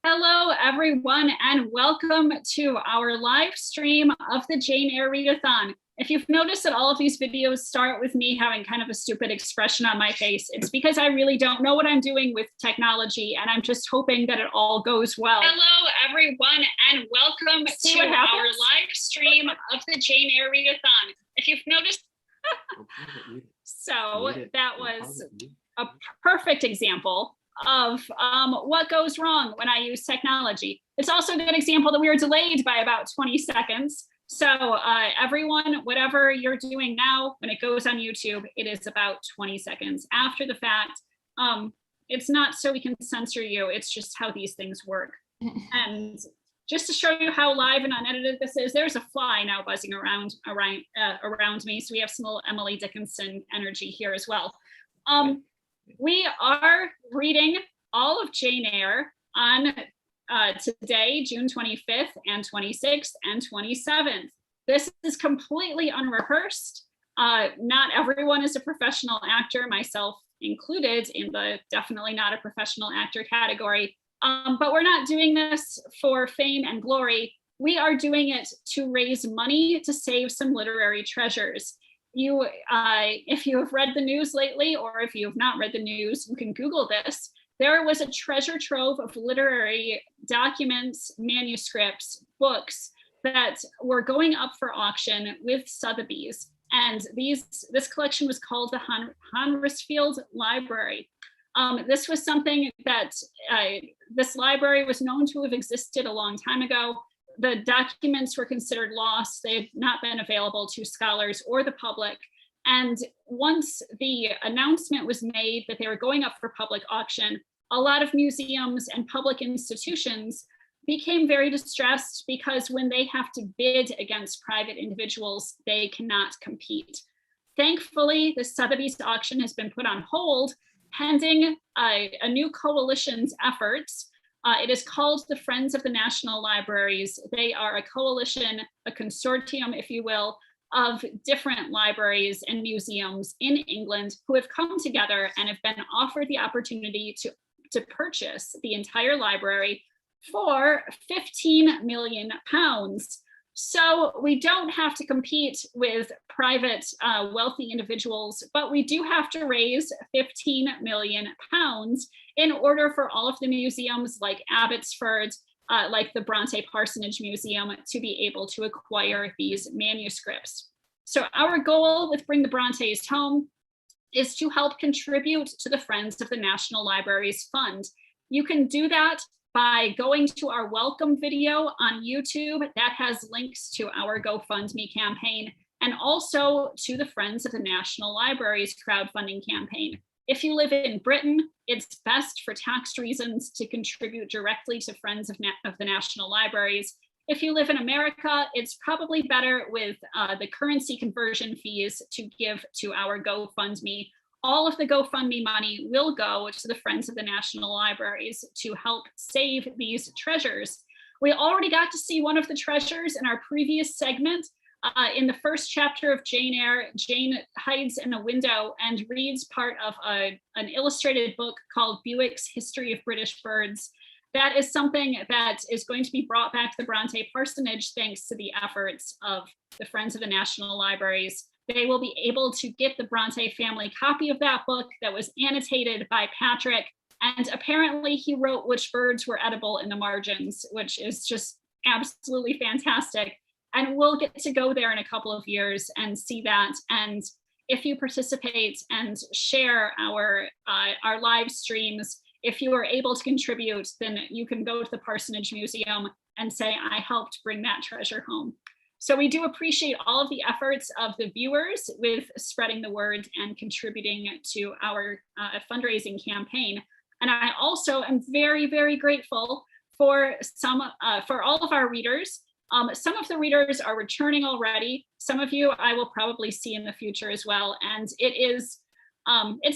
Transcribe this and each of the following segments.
Hello, everyone, and welcome to our live stream of the Jane Eyre Readathon. If you've noticed that all of these videos start with me having kind of a stupid expression on my face, it's because I really don't know what I'm doing with technology, and I'm just hoping that it all goes well. Hello, everyone, and welcome to our live stream of the Jane Eyre Readathon. If you've noticed, so that was a perfect example of what goes wrong when I use technology. It's also a good example that we were delayed by about 20 seconds. So everyone, whatever you're doing now, when it goes on YouTube, it is about 20 seconds after the fact. It's not so we can censor you, it's just how these things work. And just to show you how live and unedited this is, there's a fly now buzzing around me. So we have some little Emily Dickinson energy here as well. We are reading all of Jane Eyre on today, June 25th and 26th and 27th. This is completely unrehearsed. Not everyone is a professional actor, myself included in the definitely not a professional actor category. But we're not doing this for fame and glory. We are doing it to raise money to save some literary treasures. If you have read the news lately, or if you have not read the news, you can Google this. There was a treasure trove of literary documents, manuscripts, books that were going up for auction with Sotheby's. And this collection was called the Honresfield Library. This was something that this library was known to have existed a long time ago. The documents were considered lost. They had not been available to scholars or the public. And once the announcement was made that they were going up for public auction, a lot of museums and public institutions became very distressed because when they have to bid against private individuals, they cannot compete. Thankfully, the Sotheby's auction has been put on hold pending a new coalition's efforts. It is called the Friends of the National Libraries. They are a coalition, a consortium, if you will, of different libraries and museums in England who have come together and have been offered the opportunity to purchase the entire library for £15 million. So we don't have to compete with private wealthy individuals, but we do have to raise £15 million in order for all of the museums like Abbotsford, like the Bronte Parsonage Museum, to be able to acquire these manuscripts. So our goal with Bring the Brontes Home is to help contribute to the Friends of the National Libraries Fund. You can do that by going to our welcome video on YouTube that has links to our GoFundMe campaign and also to the Friends of the National Libraries crowdfunding campaign. If you live in Britain, it's best for tax reasons to contribute directly to Friends of the National Libraries. If you live in America, it's probably better with the currency conversion fees to give to our GoFundMe. All of the GoFundMe money will go to the Friends of the National Libraries to help save these treasures. We already got to see one of the treasures in our previous segment. In the first chapter of Jane Eyre, Jane hides in a window and reads part of an illustrated book called Bewick's History of British Birds. That is something that is going to be brought back to the Bronte Parsonage thanks to the efforts of the Friends of the National Libraries. They will be able to get the Bronte family copy of that book that was annotated by Patrick. And apparently he wrote which birds were edible in the margins, which is just absolutely fantastic. And we'll get to go there in a couple of years and see that. And if you participate and share our live streams, if you are able to contribute, then you can go to the Parsonage Museum and say, I helped bring that treasure home. So we do appreciate all of the efforts of the viewers with spreading the word and contributing to our fundraising campaign. And I also am very, very grateful for all of our readers. Some of the readers are returning already. Some of you I will probably see in the future as well. And it's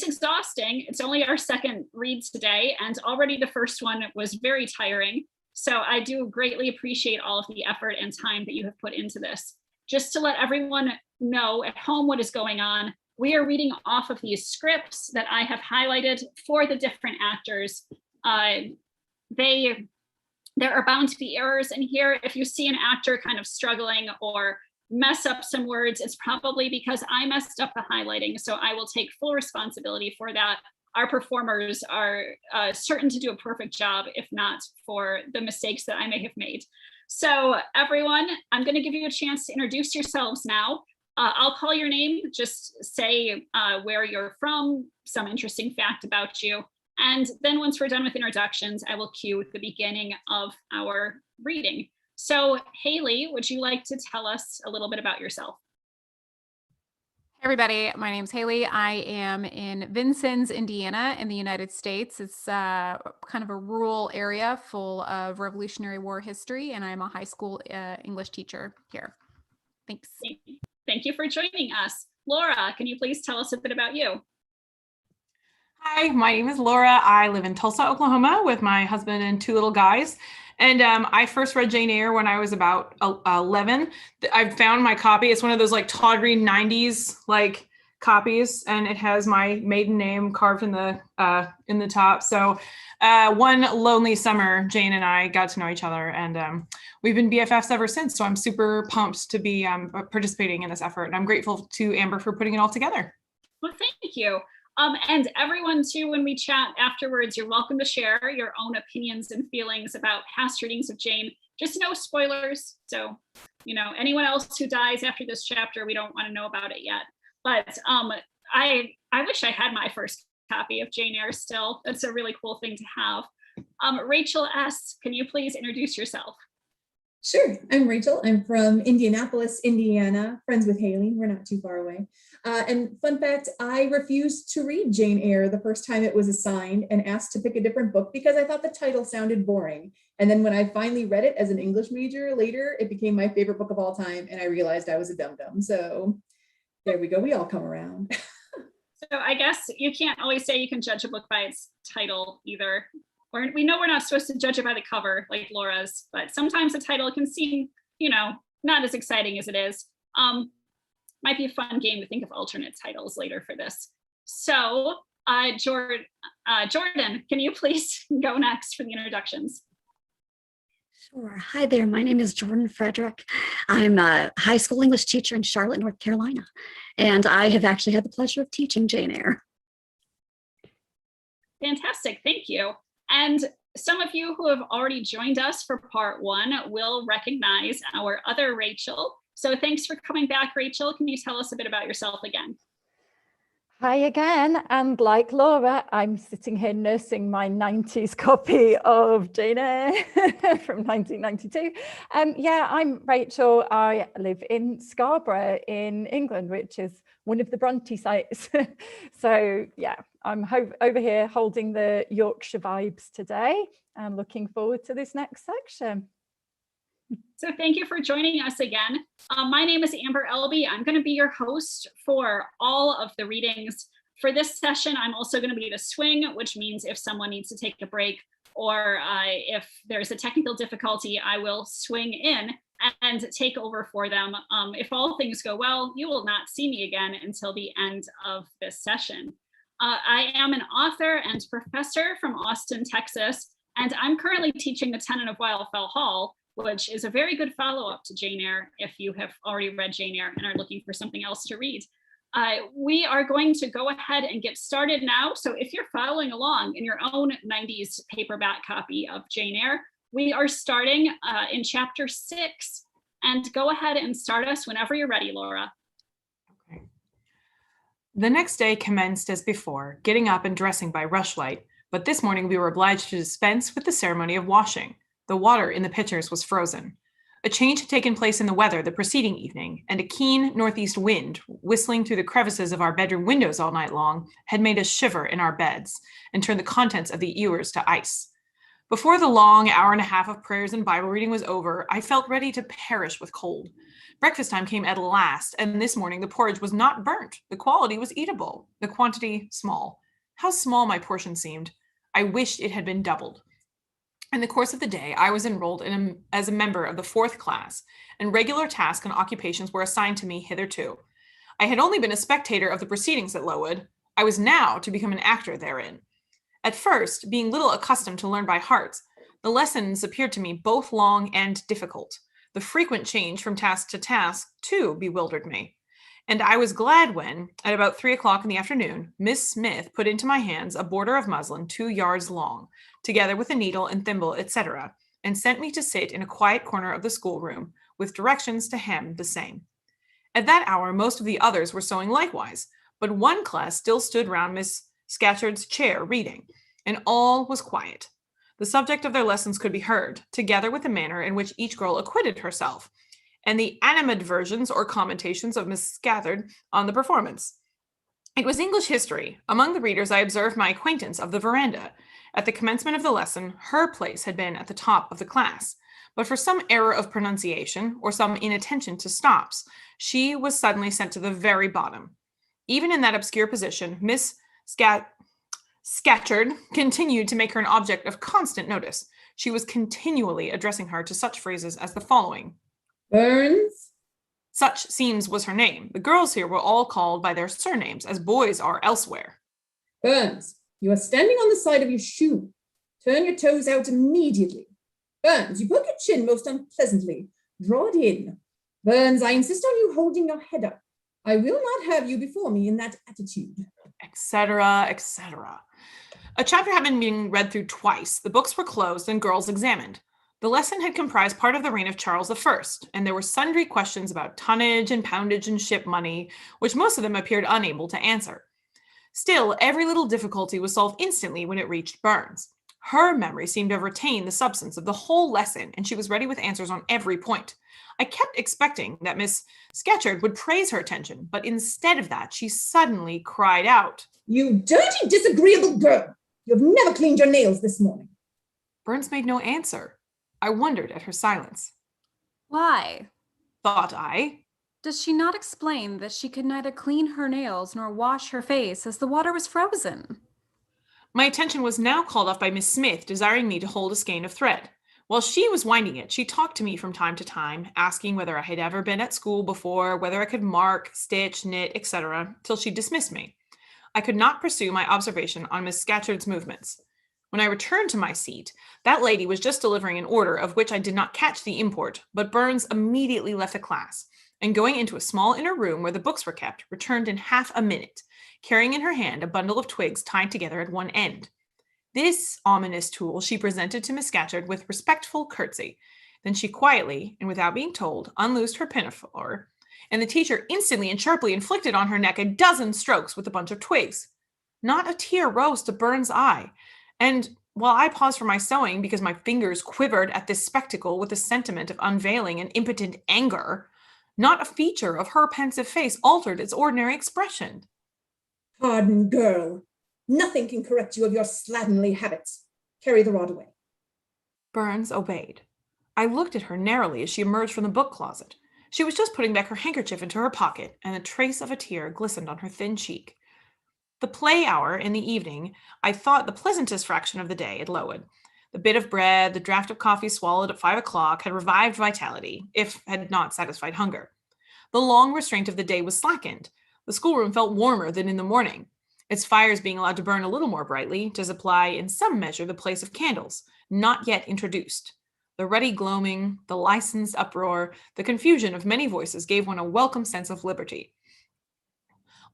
exhausting. It's only our second read today, and already the first one was very tiring. So I do greatly appreciate all of the effort and time that you have put into this. Just to let everyone know at home what is going on, we are reading off of these scripts that I have highlighted for the different actors. They There are bound to be errors in here. If you see an actor kind of struggling or mess up some words, it's probably because I messed up the highlighting. So I will take full responsibility for that. Our performers are certain to do a perfect job, if not for the mistakes that I may have made. So everyone, I'm going to give you a chance to introduce yourselves now. I'll call your name, just say where you're from, some interesting fact about you. And then once we're done with introductions, I will cue the beginning of our reading. So Haley, would you like to tell us a little bit about yourself? Hey everybody, my name's Haley. I am in Vincennes, Indiana in the United States. It's kind of a rural area full of Revolutionary War history, and I'm a high school English teacher here. Thanks. Thank you for joining us. Laura, can you please tell us a bit about you? Hi, my name is Laura. I live in Tulsa, Oklahoma with my husband and two little guys. And I first read Jane Eyre when I was about 11. I found my copy. It's one of those like tawdry 90s like copies, and it has my maiden name carved in the top. So one lonely summer, Jane and I got to know each other, and we've been BFFs ever since. So I'm super pumped to be participating in this effort. And I'm grateful to Amber for putting it all together. Well, thank you. And everyone too, when we chat afterwards, you're welcome to share your own opinions and feelings about past readings of Jane. Just no spoilers. So, anyone else who dies after this chapter, we don't want to know about it yet. But I wish I had my first copy of Jane Eyre still. That's a really cool thing to have. Rachel S., can you please introduce yourself? Sure. I'm Rachel. I'm from Indianapolis, Indiana, friends with Haley. We're not too far away. And fun fact, I refused to read Jane Eyre the first time it was assigned and asked to pick a different book because I thought the title sounded boring. And then when I finally read it as an English major later, it became my favorite book of all time. And I realized I was a dum-dum. So there we go. We all come around. So I guess you can't always say you can judge a book by its title either. We know we're not supposed to judge it by the cover like Laura's, but sometimes the title can seem, not as exciting as it is. Might be a fun game to think of alternate titles later for this. So Jordan, can you please go next for the introductions? Sure. Hi there. My name is Jordan Frederick. I'm a high school English teacher in Charlotte, North Carolina, and I have actually had the pleasure of teaching Jane Eyre. Fantastic. Thank you. And some of you who have already joined us for part one will recognize our other Rachel. So thanks for coming back, Rachel. Can you tell us a bit about yourself again? Hi again, and like Laura, I'm sitting here nursing my 90s copy of Jane Eyre from 1992. Yeah, I'm Rachel. I live in Scarborough in England, which is one of the Bronte sites. So yeah, I'm over here holding the Yorkshire vibes today and looking forward to this next section. So thank you for joining us again. My name is Amber Elby. I'm going to be your host for all of the readings. For this session, I'm also going to be the swing, which means if someone needs to take a break or if there's a technical difficulty, I will swing in and take over for them. If all things go well, you will not see me again until the end of this session. I am an author and professor from Austin, Texas, and I'm currently teaching the Tenet of Wildfell Hall, which is a very good follow-up to Jane Eyre if you have already read Jane Eyre and are looking for something else to read. We are going to go ahead and get started now. So if you're following along in your own 90s paperback copy of Jane Eyre, we are starting in chapter 6. And go ahead and start us whenever you're ready, Laura. Okay. The next day commenced as before, getting up and dressing by rushlight, but this morning we were obliged to dispense with the ceremony of washing. The water in the pitchers was frozen. A change had taken place in the weather the preceding evening, and a keen northeast wind, whistling through the crevices of our bedroom windows all night long, had made us shiver in our beds and turned the contents of the ewers to ice. Before the long hour and a half of prayers and Bible reading was over, I felt ready to perish with cold. Breakfast time came at last, and this morning the porridge was not burnt. The quality was eatable, the quantity small. How small my portion seemed. I wished it had been doubled. In the course of the day, I was enrolled as a member of the 4th class, and regular tasks and occupations were assigned to me hitherto. I had only been a spectator of the proceedings at Lowood. I was now to become an actor therein. At first, being little accustomed to learn by heart, The lessons appeared to me both long and difficult. The frequent change from task to task, too, bewildered me. And I was glad when, at about 3 o'clock in the afternoon, Miss Smith put into my hands a border of muslin 2 yards long, together with a needle and thimble, etc., and sent me to sit in a quiet corner of the schoolroom, with directions to hem the same. At that hour, most of the others were sewing likewise, but one class still stood round Miss Scatcherd's chair reading, and all was quiet. The subject of their lessons could be heard, together with the manner in which each girl acquitted herself, and the animadversions or commentations of Miss Scatcherd on the performance. It was English history. Among the readers, I observed my acquaintance of the veranda. At the commencement of the lesson, her place had been at the top of the class, but for some error of pronunciation or some inattention to stops, she was suddenly sent to the very bottom. Even in that obscure position, Miss Scatcherd continued to make her an object of constant notice. She was continually addressing her to such phrases as the following. Burns? Such seems was her name. The girls here were all called by their surnames, as boys are elsewhere. Burns, you are standing on the side of your shoe. Turn your toes out immediately. Burns, you poke your chin most unpleasantly. Draw it in. Burns, I insist on you holding your head up. I will not have you before me in that attitude. Etc., etc. A chapter had been being read through twice. The books were closed and girls examined. The lesson had comprised part of the reign of Charles I, and there were sundry questions about tonnage and poundage and ship money, which most of them appeared unable to answer. Still, every little difficulty was solved instantly when it reached Burns. Her memory seemed to have retained the substance of the whole lesson, and she was ready with answers on every point. I kept expecting that Miss Scatcherd would praise her attention, but instead of that, she suddenly cried out, You dirty, disagreeable girl! You have never cleaned your nails this morning. Burns made no answer. I wondered at her silence. Why? Thought I. Does she not explain that she could neither clean her nails nor wash her face as the water was frozen? My attention was now called off by Miss Smith, desiring me to hold a skein of thread. While she was winding it, she talked to me from time to time, asking whether I had ever been at school before, whether I could mark, stitch, knit, etc., till she dismissed me. I could not pursue my observation on Miss Scatcherd's movements. When I returned to my seat, that lady was just delivering an order of which I did not catch the import, but Burns immediately left the class, and going into a small inner room where the books were kept, returned in half a minute, carrying in her hand a bundle of twigs tied together at one end. This ominous tool she presented to Miss Scatcherd with respectful curtsy. Then she quietly, and without being told, unloosed her pinafore, and the teacher instantly and sharply inflicted on her neck a dozen strokes with a bunch of twigs. Not a tear rose to Burns' eye, and while I paused for my sewing because my fingers quivered at this spectacle with a sentiment of unveiling and impotent anger, not a feature of her pensive face altered its ordinary expression. Pardon, girl. Nothing can correct you of your slatternly habits. Carry the rod away. Burns obeyed. I looked at her narrowly as she emerged from the book closet. She was just putting back her handkerchief into her pocket, and a trace of a tear glistened on her thin cheek. The play hour in the evening, I thought the pleasantest fraction of the day at Lowood. The bit of bread, the draught of coffee swallowed at 5 o'clock had revived vitality, if had not satisfied hunger. The long restraint of the day was slackened. The schoolroom felt warmer than in the morning, its fires being allowed to burn a little more brightly to supply in some measure the place of candles, not yet introduced. The ruddy gloaming, the licensed uproar, the confusion of many voices gave one a welcome sense of liberty.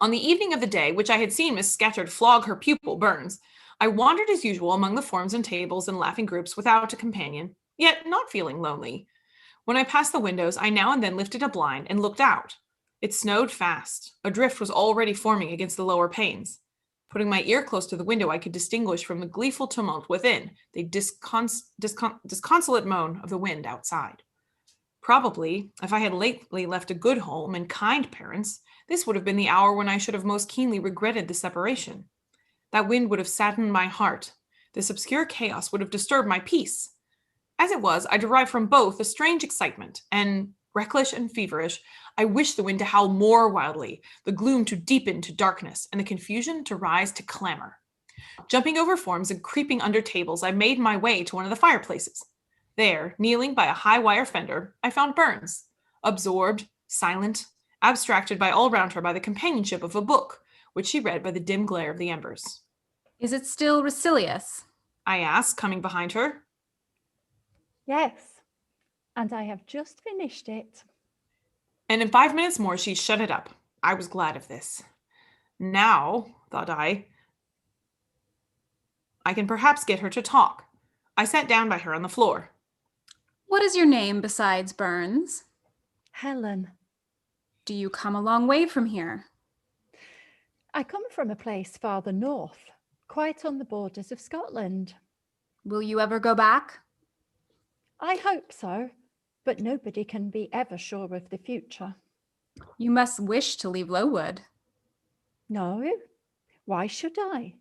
On the evening of the day which I had seen Miss Scatcherd flog her pupil Burns, I wandered as usual among the forms and tables and laughing groups without a companion, yet not feeling lonely. When I passed the windows, I now and then lifted a blind and looked out. It snowed fast. A drift was already forming against the lower panes. Putting my ear close to the window, I could distinguish from the gleeful tumult within the disconsolate moan of the wind outside. Probably, if I had lately left a good home and kind parents, this would have been the hour when I should have most keenly regretted the separation. That wind would have saddened my heart. This obscure chaos would have disturbed my peace. As it was, I derived from both a strange excitement, and, reckless and feverish, I wished the wind to howl more wildly, the gloom to deepen to darkness, and the confusion to rise to clamor. Jumping over forms and creeping under tables, I made my way to one of the fireplaces. There, kneeling by a high wire fender, I found Burns, absorbed, silent, abstracted by all round her by the companionship of a book, which she read by the dim glare of the embers. Is it still Rusilius? I asked, coming behind her. Yes, and I have just finished it. And in 5 minutes more, she shut it up. I was glad of this. Now, thought I can perhaps get her to talk. I sat down by her on the floor. What is your name besides Burns? Helen, Do you come a long way from here? I come from a place farther north, quite on the borders of Scotland. Will you ever go back? I hope so, but nobody can be ever sure of the future. You must wish to leave Lowood. No, why should I?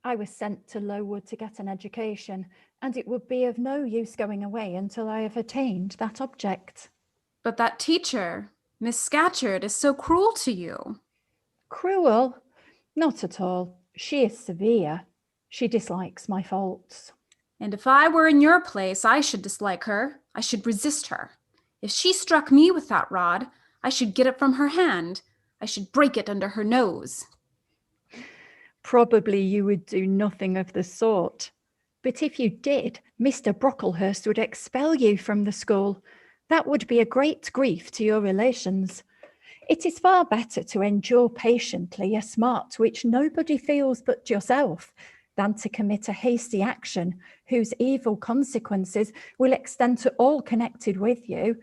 I was sent to Lowood to get an education, and it would be of no use going away until I have attained that object. But that teacher, Miss Scatcherd, is so cruel to you. Cruel? Not at all. She is severe. She dislikes my faults. And if I were in your place, I should dislike her. I should resist her. If she struck me with that rod, I should get it from her hand. I should break it under her nose. Probably you would do nothing of the sort. But if you did, Mr. Brocklehurst would expel you from the school. That would be a great grief to your relations. It is far better to endure patiently a smart which nobody feels but yourself than to commit a hasty action whose evil consequences will extend to all connected with you.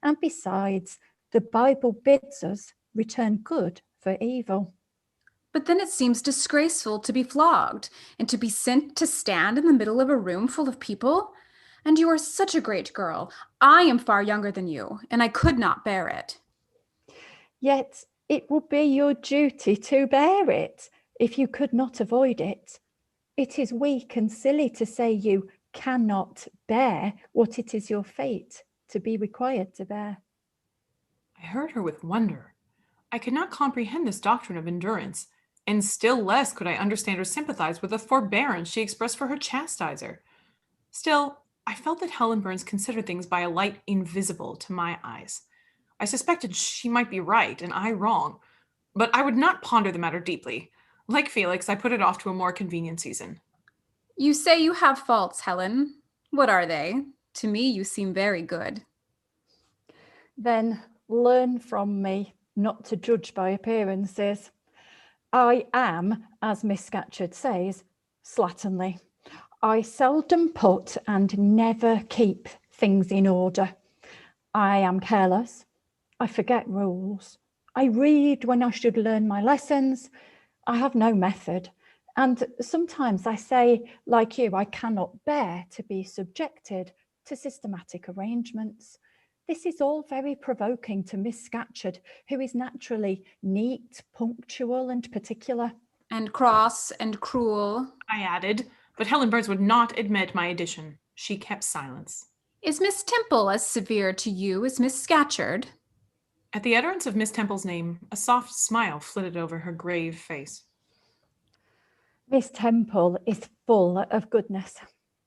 And besides, the Bible bids us return good for evil. But then it seems disgraceful to be flogged and to be sent to stand in the middle of a room full of people. And you are such a great girl. I am far younger than you, and I could not bear it. Yet it would be your duty to bear it if you could not avoid it. It is weak and silly to say you cannot bear what it is your fate to be required to bear. I heard her with wonder. I could not comprehend this doctrine of endurance, and still less could I understand or sympathize with the forbearance she expressed for her chastiser. Still, I felt that Helen Burns considered things by a light invisible to my eyes. I suspected she might be right and I wrong, but I would not ponder the matter deeply. Like Felix, I put it off to a more convenient season. You say you have faults, Helen. What are they? To me, you seem very good. Then learn from me not to judge by appearances. I am, as Miss Scatcherd says, slatternly. I seldom put and never keep things in order. I am careless. I forget rules. I read when I should learn my lessons. I have no method. And sometimes I say, like you, I cannot bear to be subjected to systematic arrangements. This is all very provoking to Miss Scatcherd, who is naturally neat, punctual, and particular. And cross and cruel. I added, but Helen Burns would not admit my addition. She kept silence. Is Miss Temple as severe to you as Miss Scatcherd? At the utterance of Miss Temple's name, a soft smile flitted over her grave face. Miss Temple is full of goodness.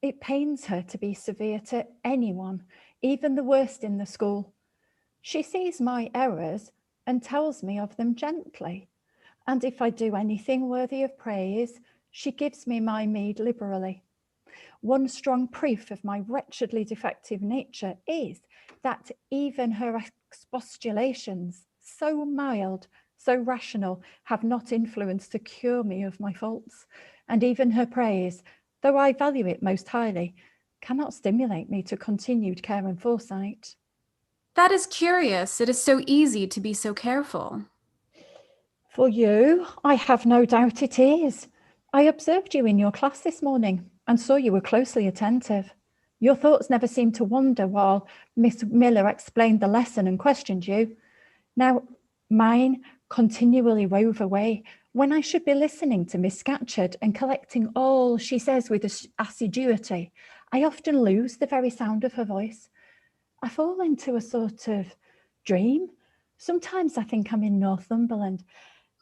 It pains her to be severe to anyone, even the worst in the school. She sees my errors and tells me of them gently. And if I do anything worthy of praise, she gives me my meed liberally. One strong proof of my wretchedly defective nature is that even her expostulations, so mild, so rational, have not influence to cure me of my faults. And even her praise, though I value it most highly, cannot stimulate me to continued care and foresight. That is curious. It is so easy to be so careful. For you, I have no doubt it is. I observed you in your class this morning and saw you were closely attentive. Your thoughts never seemed to wander while Miss Miller explained the lesson and questioned you. Now, mine continually rove away when I should be listening to Miss Scatcherd and collecting all she says with assiduity. I often lose the very sound of her voice. I fall into a sort of dream. Sometimes I think I'm in Northumberland,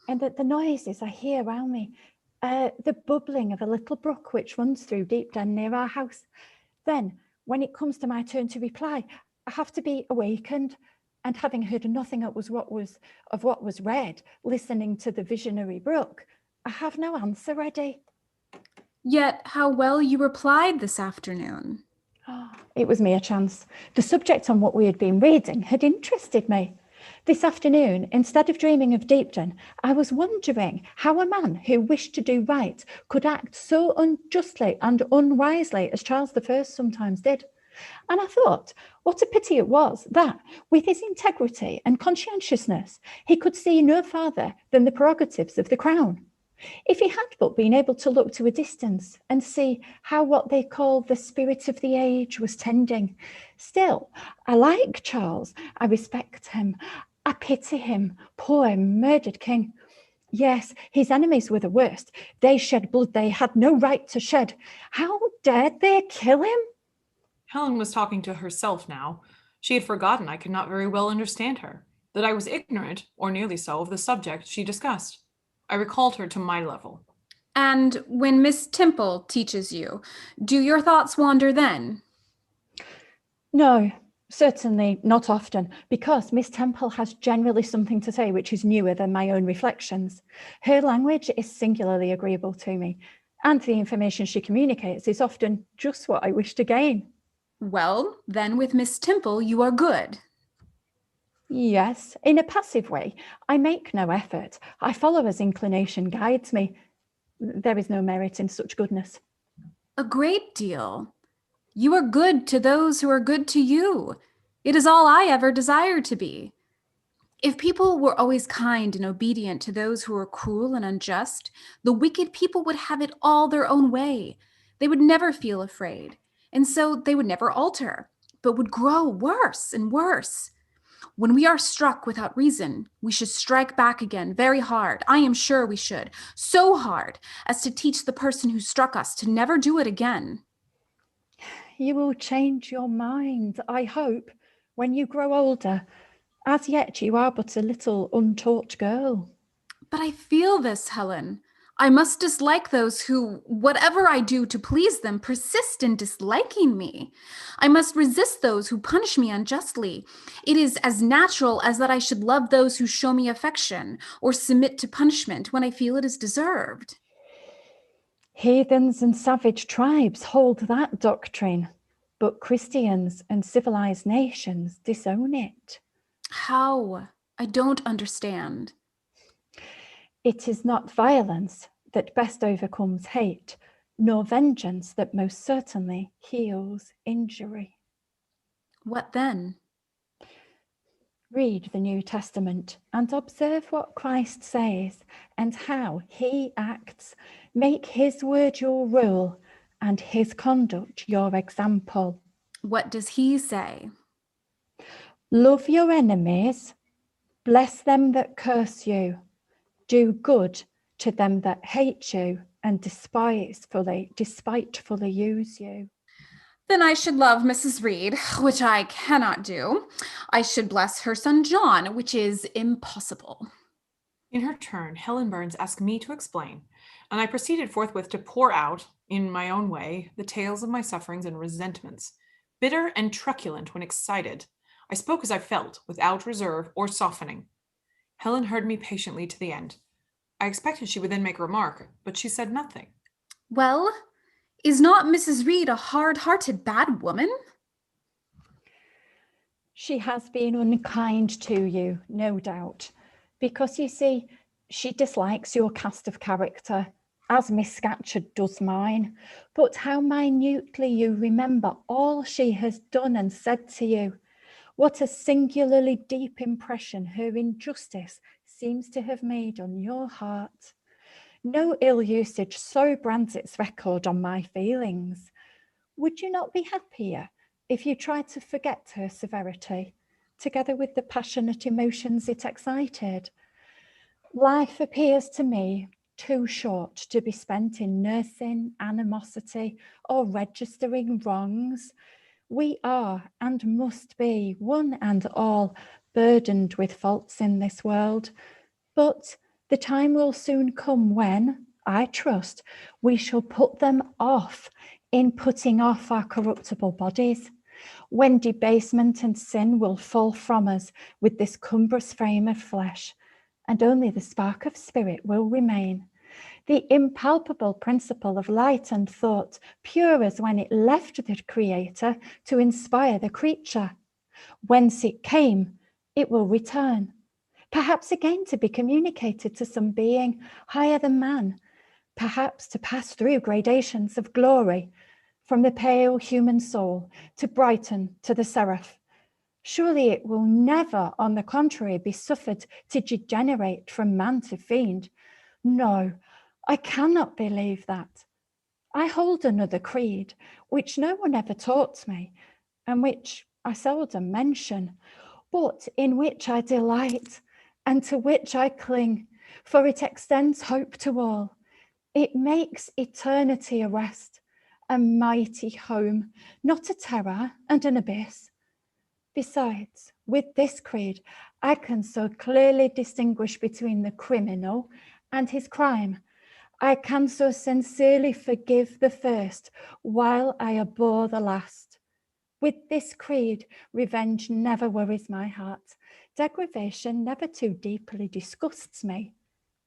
and that the noises I hear around me, the bubbling of a little brook which runs through deep down near our house. Then, when it comes to my turn to reply, I have to be awakened, and having heard nothing of what was read, listening to the visionary brook, I have no answer ready. Yet how well you replied this afternoon. Oh, it was mere chance. The subject on what we had been reading had interested me. This afternoon, instead of dreaming of Deepton, I was wondering how a man who wished to do right could act so unjustly and unwisely as Charles I sometimes did. And I thought, what a pity it was that, with his integrity and conscientiousness, he could see no farther than the prerogatives of the crown. If he had but been able to look to a distance and see how what they call the spirit of the age was tending. Still, I like Charles, I respect him, I pity him, poor murdered king. Yes, his enemies were the worst. They shed blood they had no right to shed. How dared they kill him? Helen was talking to herself now. She had forgotten I could not very well understand her, that I was ignorant, or nearly so, of the subject she discussed. I recalled her to my level. And when Miss Temple teaches you, do your thoughts wander then? No, certainly not often, because Miss Temple has generally something to say which is newer than my own reflections. Her language is singularly agreeable to me, and the information she communicates is often just what I wish to gain. Well, then with Miss Temple, you are good. Yes, in a passive way. I make no effort. I follow as inclination guides me. There is no merit in such goodness. A great deal. You are good to those who are good to you. It is all I ever desired to be. If people were always kind and obedient to those who were cruel and unjust, the wicked people would have it all their own way. They would never feel afraid, and so they would never alter, but would grow worse and worse. When we are struck without reason, we should strike back again very hard. I am sure we should, so hard as to teach the person who struck us to never do it again. You will change your mind, I hope, when you grow older. As yet, you are but a little untaught girl. But I feel this, Helen. I must dislike those who, whatever I do to please them, persist in disliking me. I must resist those who punish me unjustly. It is as natural as that I should love those who show me affection or submit to punishment when I feel it is deserved. Heathens and savage tribes hold that doctrine, but Christians and civilized nations disown it. How? I don't understand. It is not violence that best overcomes hate, nor vengeance that most certainly heals injury. What then? Read the New Testament and observe what Christ says and how he acts. Make his word your rule and his conduct your example. What does he say? Love your enemies, bless them that curse you, do good to them that hate you and despitefully use you. Then I should love Mrs. Reed, which I cannot do. I should bless her son John, which is impossible. In her turn, Helen Burns asked me to explain, and I proceeded forthwith to pour out, in my own way, the tales of my sufferings and resentments. Bitter and truculent when excited, I spoke as I felt, without reserve or softening. Helen heard me patiently to the end. I expected she would then make a remark, but she said nothing. Well, is not Mrs. Reed a hard-hearted bad woman? She has been unkind to you, no doubt, because you see, she dislikes your cast of character, as Miss Scatcherd does mine. But how minutely you remember all she has done and said to you. What a singularly deep impression her injustice seems to have made on your heart. No ill usage so brands its record on my feelings. Would you not be happier if you tried to forget her severity, together with the passionate emotions it excited? Life appears to me too short to be spent in nursing animosity or registering wrongs. We are and must be, one and all, burdened with faults in this world. But the time will soon come when, I trust, we shall put them off in putting off our corruptible bodies, when debasement and sin will fall from us with this cumbrous frame of flesh, and only the spark of spirit will remain. the impalpable principle of light and thought, pure as when it left the Creator to inspire the creature. Whence it came, it will return, perhaps again to be communicated to some being higher than man, perhaps to pass through gradations of glory, from the pale human soul to brighten to the seraph. Surely it will never, on the contrary, be suffered to degenerate from man to fiend. No, I cannot believe that. I hold another creed, which no one ever taught me, and which I seldom mention, but in which I delight, and to which I cling, for it extends hope to all. It makes eternity a rest, a mighty home, not a terror and an abyss. Besides, with this creed, I can so clearly distinguish between the criminal and his crime. I can so sincerely forgive the first while I abhor the last. With this creed, revenge never worries my heart. Degradation never too deeply disgusts me.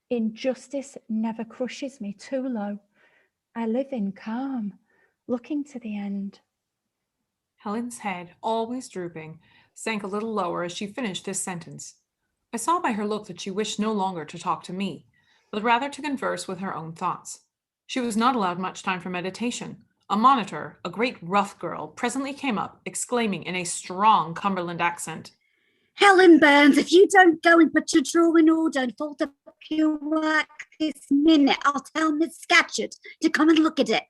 Injustice never crushes me too low. I live in calm, looking to the end. Helen's head, always drooping, sank a little lower as she finished this sentence. I saw by her look that she wished no longer to talk to me, but rather to converse with her own thoughts. She was not allowed much time for meditation. A monitor, a great rough girl, presently came up, exclaiming in a strong Cumberland accent, Helen Burns, if you don't go and put your drawer in order and fold up your work this minute, I'll tell Miss Scatcherd to come and look at it.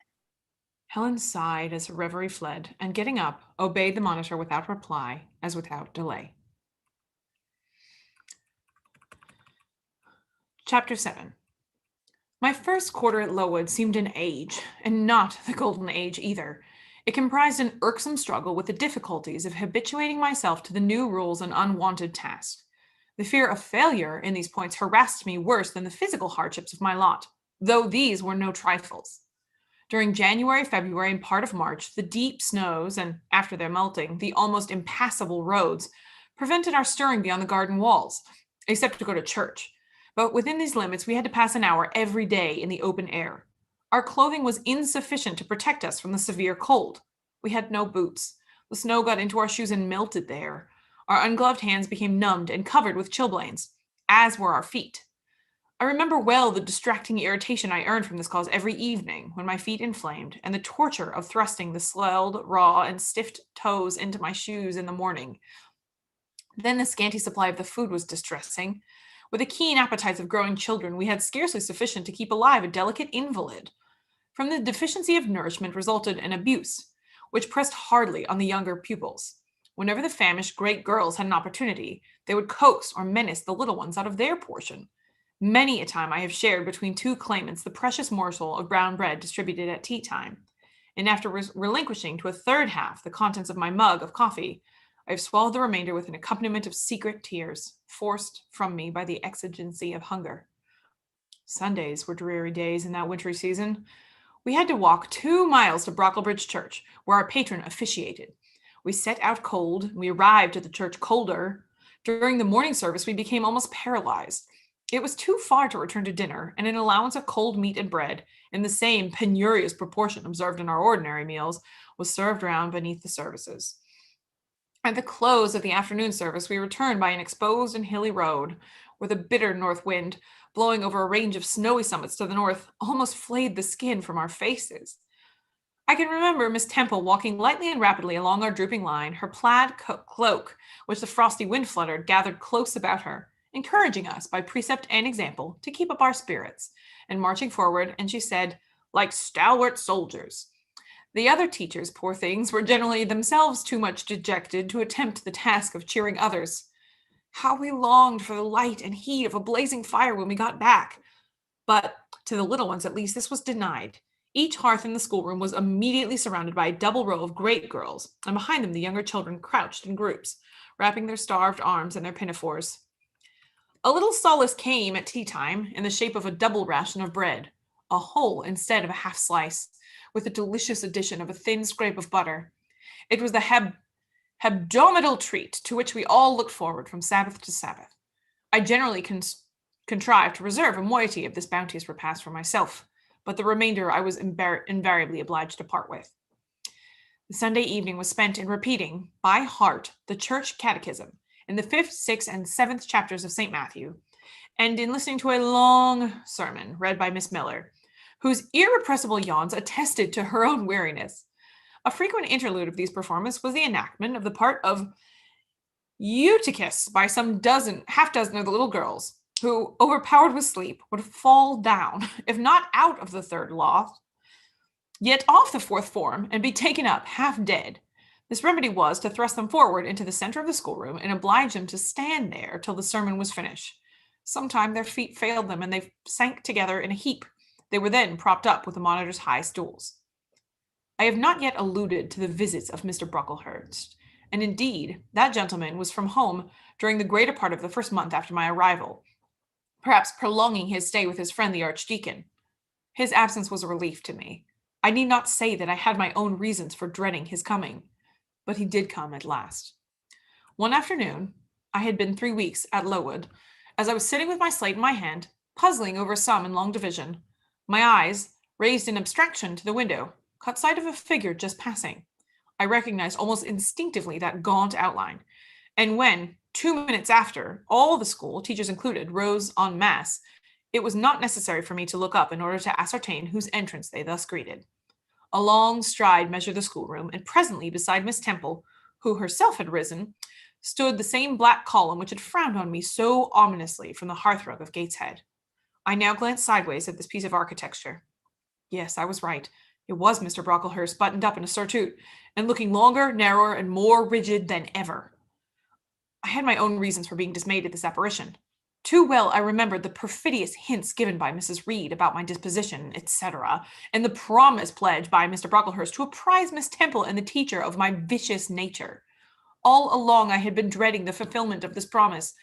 Helen sighed as her reverie fled, and getting up, obeyed the monitor without reply, as without delay. Chapter 7. My first quarter at Lowood seemed an age, and not the golden age either. It comprised an irksome struggle with the difficulties of habituating myself to the new rules and unwanted tasks. The fear of failure in these points harassed me worse than the physical hardships of my lot, though these were no trifles. During January, February, and part of March, the deep snows, and after their melting, the almost impassable roads, prevented our stirring beyond the garden walls, except to go to church. But within these limits, we had to pass an hour every day in the open air. Our clothing was insufficient to protect us from the severe cold. We had no boots. The snow got into our shoes and melted there. Our ungloved hands became numbed and covered with chilblains, as were our feet. I remember well the distracting irritation I earned from this cause every evening when my feet inflamed, and the torture of thrusting the swelled, raw, and stiff toes into my shoes in the morning. Then the scanty supply of the food was distressing. With the keen appetites of growing children, we had scarcely sufficient to keep alive a delicate invalid. From the deficiency of nourishment resulted an abuse, which pressed hardly on the younger pupils. Whenever the famished great girls had an opportunity, they would coax or menace the little ones out of their portion. Many a time I have shared between two claimants the precious morsel of brown bread distributed at tea time, and after relinquishing to a third half the contents of my mug of coffee, I have swallowed the remainder with an accompaniment of secret tears, forced from me by the exigency of hunger. Sundays were dreary days in that wintry season. We had to walk 2 miles to Brocklebridge Church, where our patron officiated. We set out cold, and we arrived at the church colder. During the morning service, we became almost paralyzed. It was too far to return to dinner, and an allowance of cold meat and bread, in the same penurious proportion observed in our ordinary meals, was served round beneath the services. At the close of the afternoon service, we returned by an exposed and hilly road, where the bitter north wind, blowing over a range of snowy summits to the north, almost flayed the skin from our faces. I can remember Miss Temple walking lightly and rapidly along our drooping line, her plaid cloak, which the frosty wind fluttered, gathered close about her, encouraging us by precept and example to keep up our spirits, and marching forward, and she said, like stalwart soldiers. The other teachers, poor things, were generally themselves too much dejected to attempt the task of cheering others. How we longed for the light and heat of a blazing fire when we got back. But to the little ones, at least, this was denied. Each hearth in the schoolroom was immediately surrounded by a double row of great girls, and behind them the younger children crouched in groups, wrapping their starved arms in their pinafores. A little solace came at tea time in the shape of a double ration of bread, a whole instead of a half slice, with a delicious addition of a thin scrape of butter. It was the hebdomadal treat to which we all looked forward from Sabbath to Sabbath. I generally contrived to reserve a moiety of this bounteous repast for myself, but the remainder I was invariably obliged to part with. The Sunday evening was spent in repeating, by heart, the church catechism in the 5th, 6th, and 7th chapters of St. Matthew, and in listening to a long sermon read by Miss Miller, whose irrepressible yawns attested to her own weariness. A frequent interlude of these performances was the enactment of the part of Eutychus by some half dozen of the little girls, who, overpowered with sleep, would fall down, if not out of the third loft, yet off the fourth form, and be taken up half dead. This remedy was to thrust them forward into the center of the schoolroom and oblige them to stand there till the sermon was finished. Sometime their feet failed them, and they sank together in a heap. They were then propped up with the monitor's high stools. I have not yet alluded to the visits of Mr. Brocklehurst, and indeed, that gentleman was from home during the greater part of the first month after my arrival, perhaps prolonging his stay with his friend the Archdeacon. His absence was a relief to me. I need not say that I had my own reasons for dreading his coming, but he did come at last. One afternoon, I had been 3 weeks at Lowood, as I was sitting with my slate in my hand, puzzling over a sum in long division, my eyes, raised in abstraction to the window, caught sight of a figure just passing. I recognized almost instinctively that gaunt outline, and when, 2 minutes after, all the school, teachers included, rose en masse, it was not necessary for me to look up in order to ascertain whose entrance they thus greeted. A long stride measured the schoolroom, and presently beside Miss Temple, who herself had risen, stood the same black column which had frowned on me so ominously from the hearthrug of Gateshead. I now glanced sideways at this piece of architecture. Yes, I was right. It was Mr. Brocklehurst, buttoned up in a surtout, and looking longer, narrower, and more rigid than ever. I had my own reasons for being dismayed at this apparition. Too well I remembered the perfidious hints given by Mrs. Reed about my disposition, etc., and the promise pledged by Mr. Brocklehurst to apprise Miss Temple and the teacher of my vicious nature. All along I had been dreading the fulfillment of this promise.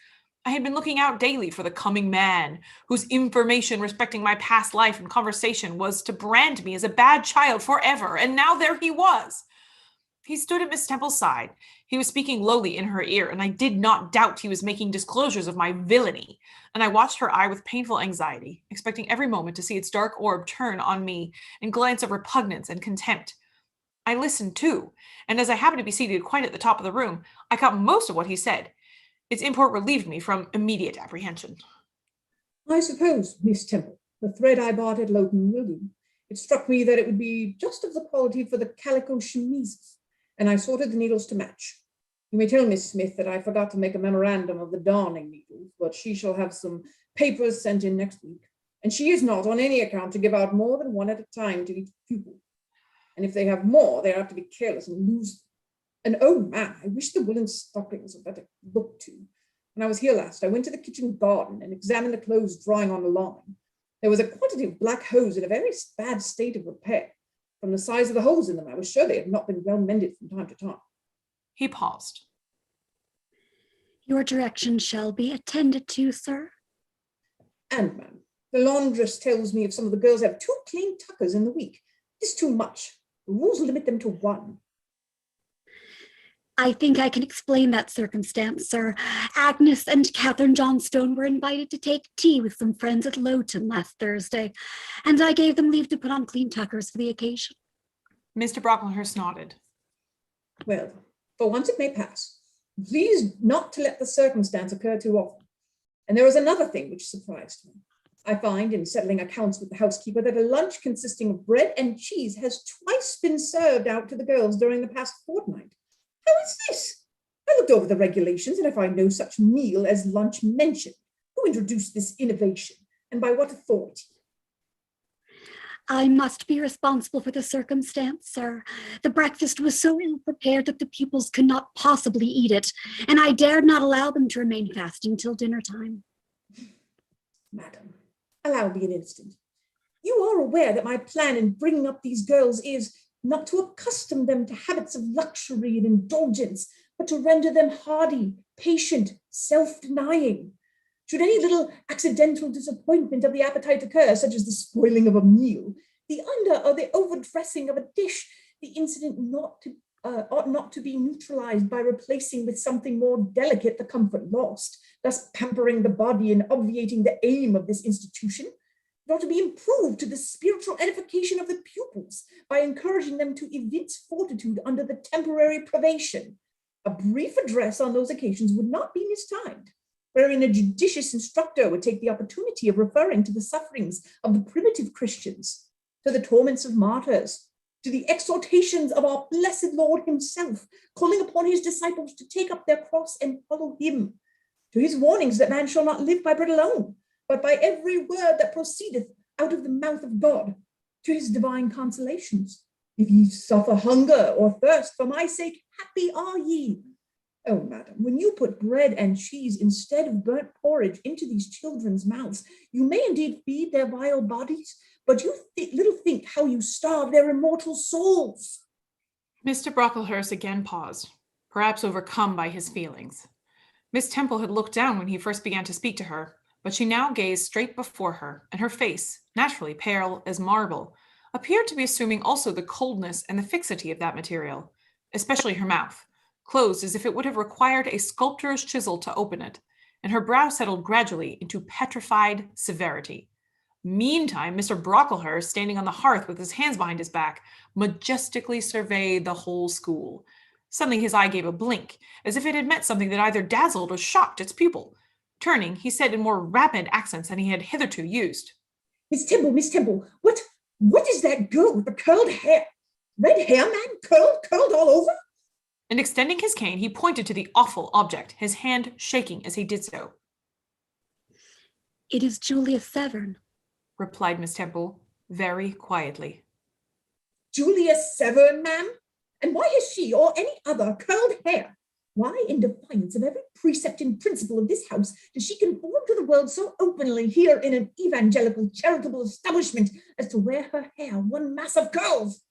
I had been looking out daily for the coming man, whose information respecting my past life and conversation was to brand me as a bad child forever, and now there he was. He stood at Miss Temple's side. He was speaking lowly in her ear, and I did not doubt he was making disclosures of my villainy, and I watched her eye with painful anxiety, expecting every moment to see its dark orb turn on me and glance of repugnance and contempt. I listened too, and as I happened to be seated quite at the top of the room, I caught most of what he said. Its import relieved me from immediate apprehension. I suppose, Miss Temple, the thread I bought at Loughton will do. It struck me that it would be just of the quality for the calico chemises, and I sorted the needles to match. You may tell Miss Smith that I forgot to make a memorandum of the darning needles, but she shall have some papers sent in next week, and she is not on any account to give out more than one at a time to each pupil. And if they have more, they have to be careless and lose them. And oh man, I wish the woolen stockings were better looked to. When I was here last, I went to the kitchen garden and examined the clothes drying on the line. There was a quantity of black hose in a very bad state of repair. From the size of the holes in them, I was sure they had not been well mended from time to time. He paused. Your directions shall be attended to, sir. And ma'am, the laundress tells me if some of the girls have 2 clean tuckers in the week, it's too much. The rules limit them to 1. I think I can explain that circumstance, sir. Agnes and Catherine Johnstone were invited to take tea with some friends at Loughton last Thursday, and I gave them leave to put on clean tuckers for the occasion. Mr. Brocklehurst nodded. Well, for once it may pass. Please not to let the circumstance occur too often. And there is another thing which surprised me. I find in settling accounts with the housekeeper that a lunch consisting of bread and cheese has twice been served out to the girls during the past fortnight. How is this? I looked over the regulations and I find no such meal as lunch mentioned. Who introduced this innovation and by what authority? I must be responsible for the circumstance, sir. The breakfast was so ill prepared that the pupils could not possibly eat it, and I dared not allow them to remain fasting till dinner time. Madam, allow me an instant. You are aware that my plan in bringing up these girls is not to accustom them to habits of luxury and indulgence, but to render them hardy, patient, self-denying. Should any little accidental disappointment of the appetite occur, such as the spoiling of a meal, the under or the overdressing of a dish, the incident not to ought not to be neutralized by replacing with something more delicate the comfort lost, thus pampering the body and obviating the aim of this institution. It ought to be improved to the spiritual edification of the pupils by encouraging them to evince fortitude under the temporary privation. A brief address on those occasions would not be mistimed, wherein a judicious instructor would take the opportunity of referring to the sufferings of the primitive Christians, to the torments of martyrs, to the exhortations of our blessed Lord himself, calling upon his disciples to take up their cross and follow him, to his warnings that man shall not live by bread alone, but by every word that proceedeth out of the mouth of God, to his divine consolations. If ye suffer hunger or thirst for my sake, happy are ye. Oh, madam, when you put bread and cheese instead of burnt porridge into these children's mouths, you may indeed feed their vile bodies, but you little think how you starve their immortal souls. Mr. Brocklehurst again paused, perhaps overcome by his feelings. Miss Temple had looked down when he first began to speak to her, but she now gazed straight before her, and her face, naturally pale as marble, appeared to be assuming also the coldness and the fixity of that material, especially her mouth, closed as if it would have required a sculptor's chisel to open it, and her brow settled gradually into petrified severity. Meantime, Mr. Brocklehurst, standing on the hearth with his hands behind his back, majestically surveyed the whole school. Suddenly his eye gave a blink, as if it had met something that either dazzled or shocked its pupil. Turning, he said in more rapid accents than he had hitherto used, Miss Temple, what is that girl with the curled hair? Red hair, man? Curled all over? And extending his cane, he pointed to the awful object, his hand shaking as he did so. It is Julia Severn, replied Miss Temple, very quietly. Julia Severn, ma'am? And why has she or any other curled hair? Why, in defiance of every precept and principle of this house, does she conform to the world so openly here in an evangelical charitable establishment as to wear her hair one mass of curls?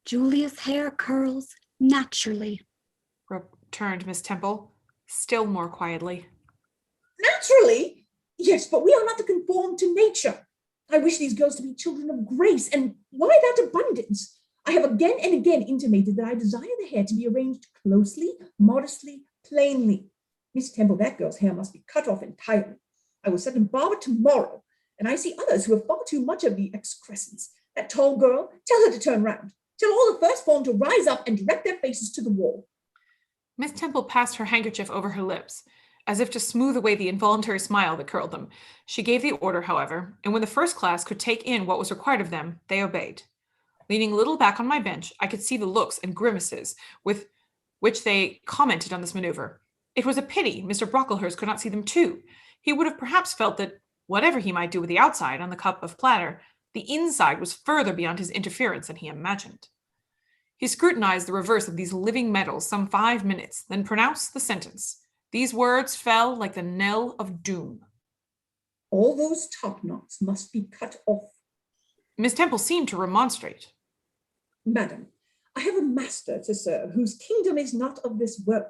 Julia's hair curls naturally, returned Miss Temple, still more quietly. Naturally? Yes, but we are not to conform to nature. I wish these girls to be children of grace, and why that abundance? I have again and again intimated that I desire the hair to be arranged closely, modestly, plainly. Miss Temple, that girl's hair must be cut off entirely. I will send a barber tomorrow, and I see others who have far too much of the excrescence. That tall girl, tell her to turn round. Tell all the first form to rise up and direct their faces to the wall. Miss Temple passed her handkerchief over her lips, as if to smooth away the involuntary smile that curled them. She gave the order, however, and when the first class could take in what was required of them, they obeyed. Leaning a little back on my bench, I could see the looks and grimaces with which they commented on this maneuver. It was a pity Mr. Brocklehurst could not see them too. He would have perhaps felt that whatever he might do with the outside on the cup of platter, the inside was further beyond his interference than he imagined. He scrutinized the reverse of these living metals some 5 minutes, then pronounced the sentence. These words fell like the knell of doom. All those top knots must be cut off. Miss Temple seemed to remonstrate. Madam, I have a master to serve whose kingdom is not of this world.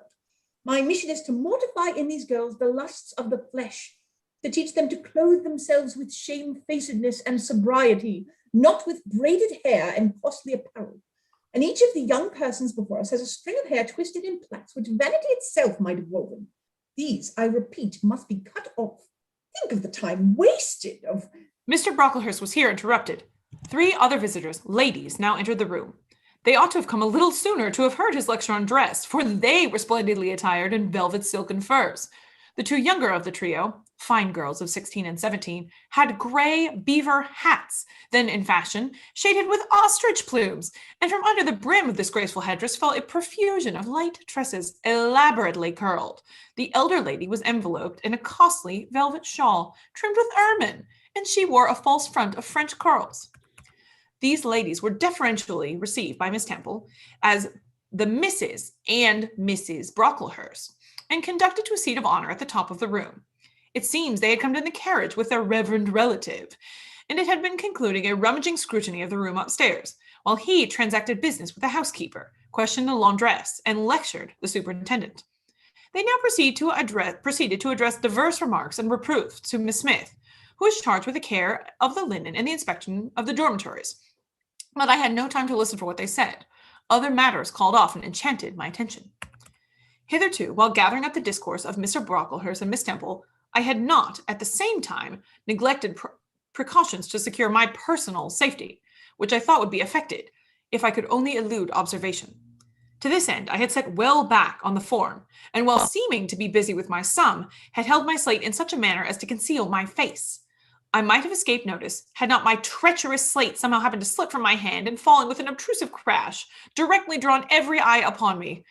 My mission is to mortify in these girls the lusts of the flesh, to teach them to clothe themselves with shamefacedness and sobriety, not with braided hair and costly apparel. And each of the young persons before us has a string of hair twisted in plaits which vanity itself might have woven. These, I repeat, must be cut off. Think of the time wasted of... Mr. Brocklehurst was here interrupted. 3 other visitors, ladies, now entered the room. They ought to have come a little sooner to have heard his lecture on dress, for they were splendidly attired in velvet, silk, and furs. The 2 younger of the trio, fine girls of 16 and 17, had gray beaver hats, then in fashion, shaded with ostrich plumes, and from under the brim of this graceful headdress fell a profusion of light tresses, elaborately curled. The elder lady was enveloped in a costly velvet shawl, trimmed with ermine, and she wore a false front of French curls. These ladies were deferentially received by Miss Temple as the Mrs. and Mrs. Brocklehurst, and conducted to a seat of honor at the top of the room. It seems they had come in the carriage with their reverend relative, and it had been concluding a rummaging scrutiny of the room upstairs, while he transacted business with the housekeeper, questioned the laundress, and lectured the superintendent. They now proceeded to address diverse remarks and reproofs to Miss Smith, who was charged with the care of the linen and the inspection of the dormitories. But I had no time to listen for what they said. Other matters called off and enchanted my attention. Hitherto, while gathering up the discourse of Mr. Brocklehurst and Miss Temple, I had not, at the same time, neglected precautions to secure my personal safety, which I thought would be effected, if I could only elude observation. To this end, I had set well back on the form, and while seeming to be busy with my sum, had held my slate in such a manner as to conceal my face. I might have escaped notice, had not my treacherous slate somehow happened to slip from my hand and falling with an obtrusive crash, directly drawn every eye upon me.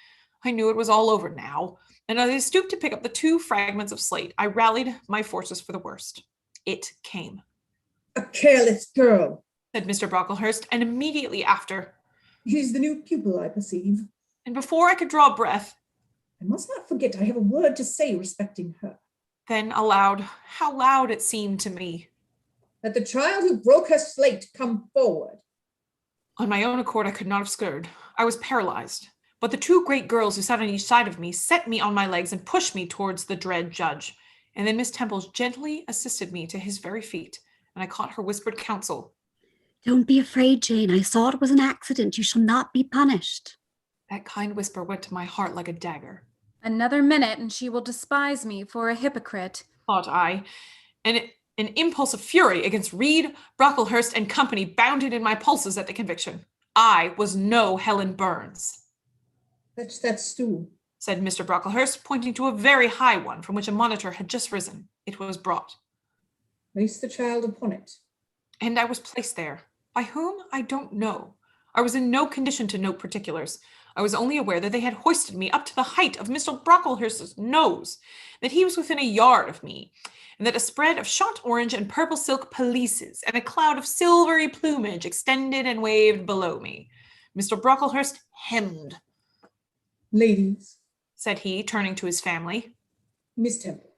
I knew it was all over now, and as I stooped to pick up the 2 fragments of slate, I rallied my forces for the worst. It came. A careless girl, said Mr. Brocklehurst, and immediately after, He's the new pupil, I perceive. And before I could draw breath, I must not forget I have a word to say respecting her. Then aloud, how loud it seemed to me. That the child who broke her slate come forward. On my own accord, I could not have stirred. I was paralyzed. But the 2 great girls who sat on each side of me set me on my legs and pushed me towards the dread judge. And then Miss Temple gently assisted me to his very feet, and I caught her whispered counsel. Don't be afraid, Jane. I saw it was an accident. You shall not be punished. That kind whisper went to my heart like a dagger. Another minute and she will despise me for a hypocrite, thought I, and an impulse of fury against Reed, Brocklehurst, and company bounded in my pulses at the conviction. I was no Helen Burns. Fetch that stool, said Mr. Brocklehurst, pointing to a very high one from which a monitor had just risen. It was brought. Place the child upon it. And I was placed there. By whom? I don't know. I was in no condition to note particulars. I was only aware that they had hoisted me up to the height of Mr. Brocklehurst's nose, that he was within a yard of me, and that a spread of shot orange and purple silk pelisses and a cloud of silvery plumage extended and waved below me. Mr. Brocklehurst hemmed. Ladies, said he, turning to his family. Miss Temple,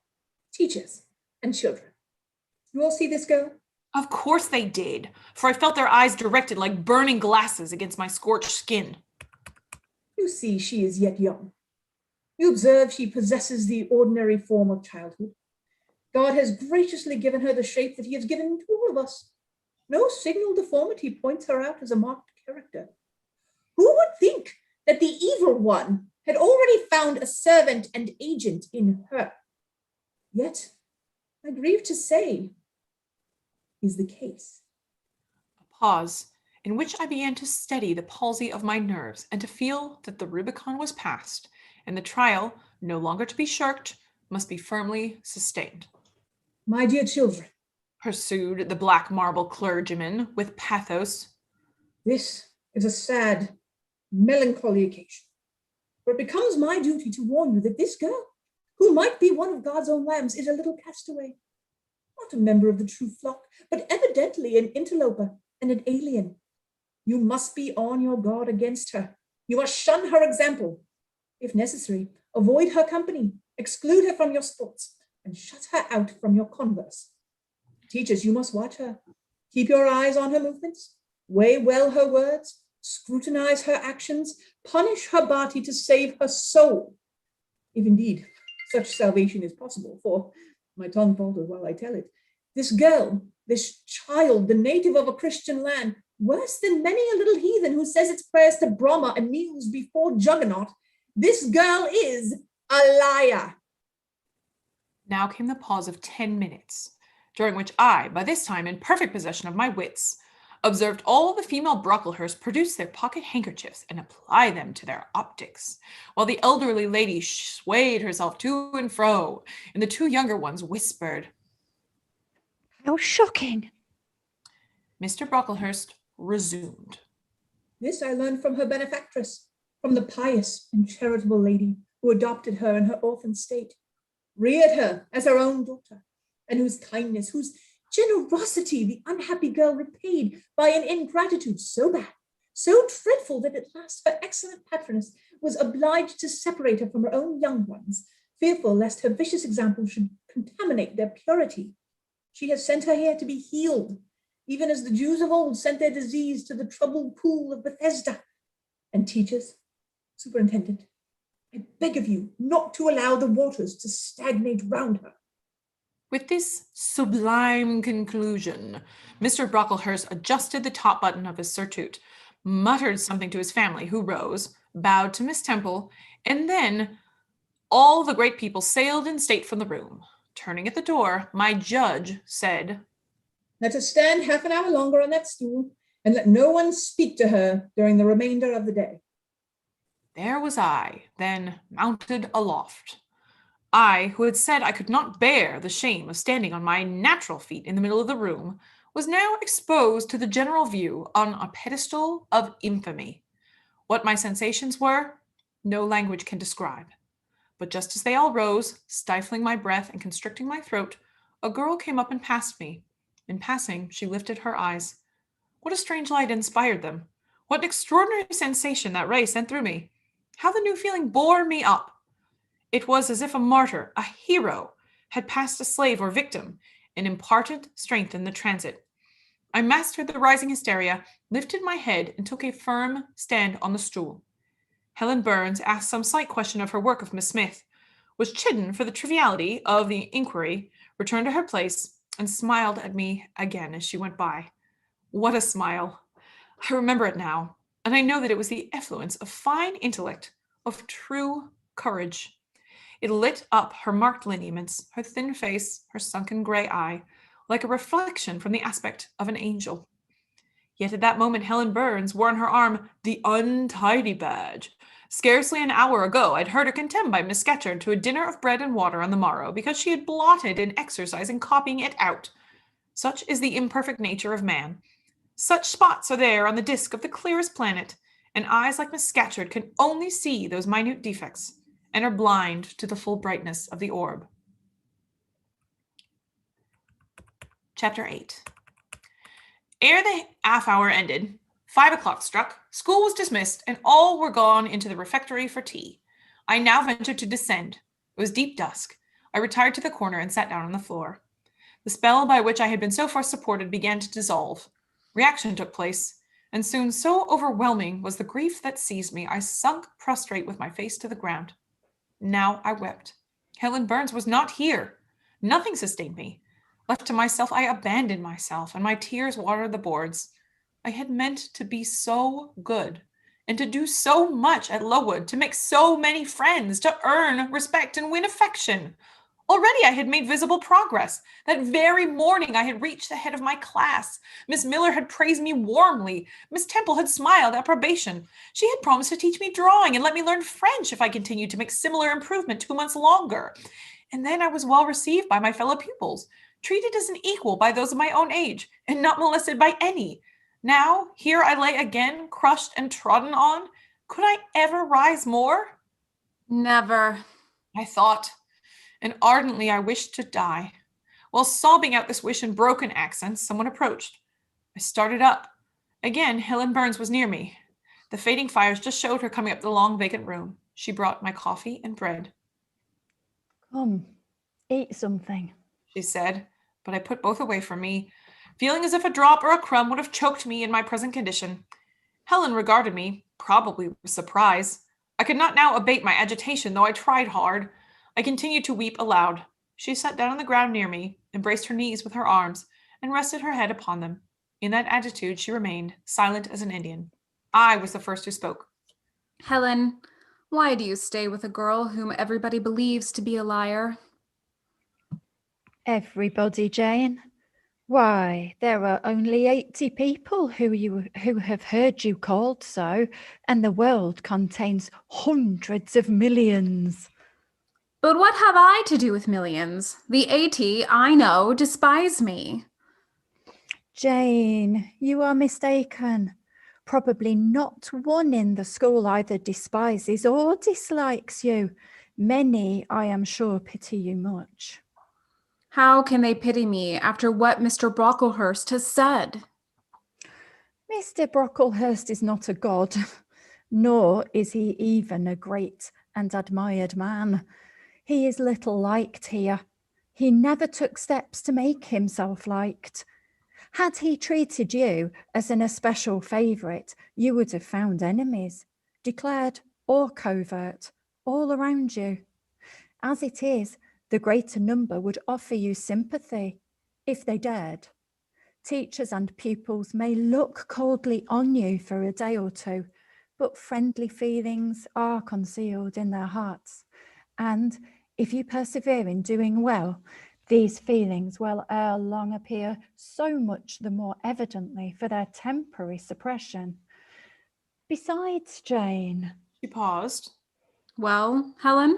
teachers, and children. You all see this girl? Of course they did, for I felt their eyes directed like burning glasses against my scorched skin. You see she is yet young. You observe she possesses the ordinary form of childhood. God has graciously given her the shape that he has given to all of us. No signal deformity points her out as a marked character. Who would think that the evil one had already found a servant and agent in her? Yet, I grieve to say, is the case. A pause, in which I began to steady the palsy of my nerves and to feel that the Rubicon was passed, and the trial, no longer to be shirked, must be firmly sustained. My dear children, pursued the black marble clergyman with pathos, this is a sad, melancholy occasion, for it becomes my duty to warn you that this girl, who might be one of God's own lambs, is a little castaway, not a member of the true flock, but evidently an interloper and an alien. You must be on your guard against her. You must shun her example. If necessary, avoid her company, exclude her from your sports, and shut her out from your converse. Teachers, you must watch her. Keep your eyes on her movements, weigh well her words, scrutinize her actions, punish her body to save her soul. If indeed such salvation is possible, for my tongue falters while I tell it. This girl, this child, the native of a Christian land, worse than many a little heathen who says its prayers to Brahma and kneels before Juggernaut, this girl is a liar. Now came the pause of 10 minutes, during which I, by this time in perfect possession of my wits, observed all the female Brocklehursts produce their pocket handkerchiefs and apply them to their optics, while the elderly lady swayed herself to and fro, and the 2 younger ones whispered. How shocking. Mr. Brocklehurst resumed. This I learned from her benefactress, from the pious and charitable lady who adopted her in her orphan state, reared her as her own daughter, and whose kindness, whose generosity the unhappy girl repaid by an ingratitude so bad, so dreadful that at last her excellent patroness was obliged to separate her from her own young ones, fearful lest her vicious example should contaminate their purity. She has sent her here to be healed, even as the Jews of old sent their disease to the troubled pool of Bethesda. And teachers, superintendent, I beg of you not to allow the waters to stagnate round her. With this sublime conclusion, Mr. Brocklehurst adjusted the top button of his surtout, muttered something to his family, who rose, bowed to Miss Temple, and then all the great people sailed in state from the room. Turning at the door, my judge said, Let her stand half an hour longer on that stool, and let no one speak to her during the remainder of the day. There was I, then mounted aloft. I, who had said I could not bear the shame of standing on my natural feet in the middle of the room, was now exposed to the general view on a pedestal of infamy. What my sensations were, no language can describe. But just as they all rose, stifling my breath and constricting my throat, a girl came up and passed me. In passing, she lifted her eyes. What a strange light inspired them. What an extraordinary sensation that ray sent through me. How the new feeling bore me up. It was as if a martyr, a hero, had passed a slave or victim and imparted strength in the transit. I mastered the rising hysteria, lifted my head, and took a firm stand on the stool. Helen Burns asked some slight question of her work of Miss Smith, was chidden for the triviality of the inquiry, returned to her place, and smiled at me again as she went by. What a smile! I remember it now, and I know that it was the effluence of fine intellect, of true courage. It lit up her marked lineaments, her thin face, her sunken gray eye, like a reflection from the aspect of an angel. Yet at that moment Helen Burns wore on her arm the untidy badge. Scarcely an hour ago I'd heard her condemned by Miss Scatcherd to a dinner of bread and water on the morrow because she had blotted in exercise and copying it out. Such is the imperfect nature of man. Such spots are there on the disk of the clearest planet, and eyes like Miss Scatcherd can only see those minute defects, and are blind to the full brightness of the orb. Chapter 8. Ere the half hour ended, 5 o'clock struck, school was dismissed, and all were gone into the refectory for tea. I now ventured to descend. It was deep dusk. I retired to the corner and sat down on the floor. The spell by which I had been so far supported began to dissolve. Reaction took place, and soon so overwhelming was the grief that seized me, I sunk prostrate with my face to the ground. Now I wept. Helen Burns was not here. Nothing sustained me. Left to myself, I abandoned myself, and my tears watered the boards. I had meant to be so good, and to do so much at Lowood, to make so many friends, to earn respect and win affection. Already I had made visible progress. That very morning I had reached the head of my class. Miss Miller had praised me warmly. Miss Temple had smiled approbation. She had promised to teach me drawing and let me learn French if I continued to make similar improvement 2 months longer. And then I was well received by my fellow pupils, treated as an equal by those of my own age, and not molested by any. Now, here I lay again, crushed and trodden on. Could I ever rise more? Never. I thought, and ardently I wished to die. While sobbing out this wish in broken accents, someone approached. I started up. Again, Helen Burns was near me. The fading fires just showed her coming up the long vacant room. She brought my coffee and bread. Come, eat something, she said, but I put both away from me, feeling as if a drop or a crumb would have choked me in my present condition. Helen regarded me, probably with surprise. I could not now abate my agitation, though I tried hard. I continued to weep aloud. She sat down on the ground near me, embraced her knees with her arms, and rested her head upon them. In that attitude she remained, silent as an Indian. I was the first who spoke. Helen, why do you stay with a girl whom everybody believes to be a liar? Everybody, Jane. Why, there are only 80 people who have heard you called so, and the world contains hundreds of millions. But what have I to do with millions? The 80, I know, despise me. Jane, you are mistaken. Probably not one in the school either despises or dislikes you. Many, I am sure, pity you much. How can they pity me after what Mr. Brocklehurst has said? Mr. Brocklehurst is not a god, nor is he even a great and admired man. He is little liked here. He never took steps to make himself liked. Had he treated you as an especial favourite, you would have found enemies, declared or covert, all around you. As it is, the greater number would offer you sympathy, if they dared. Teachers and pupils may look coldly on you for a day or two, but friendly feelings are concealed in their hearts. And if you persevere in doing well, these feelings will ere long appear so much the more evidently for their temporary suppression. Besides, Jane. She paused. Well, Helen?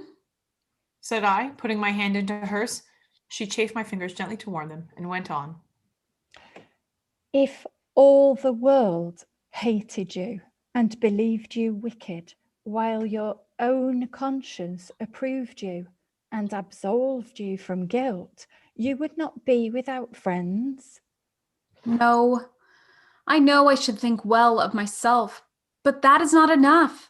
Said I, putting my hand into hers. She chafed my fingers gently to warm them and went on. If all the world hated you and believed you wicked, while your own conscience approved you and absolved you from guilt, you would not be without friends. No, I know I should think well of myself, but that is not enough.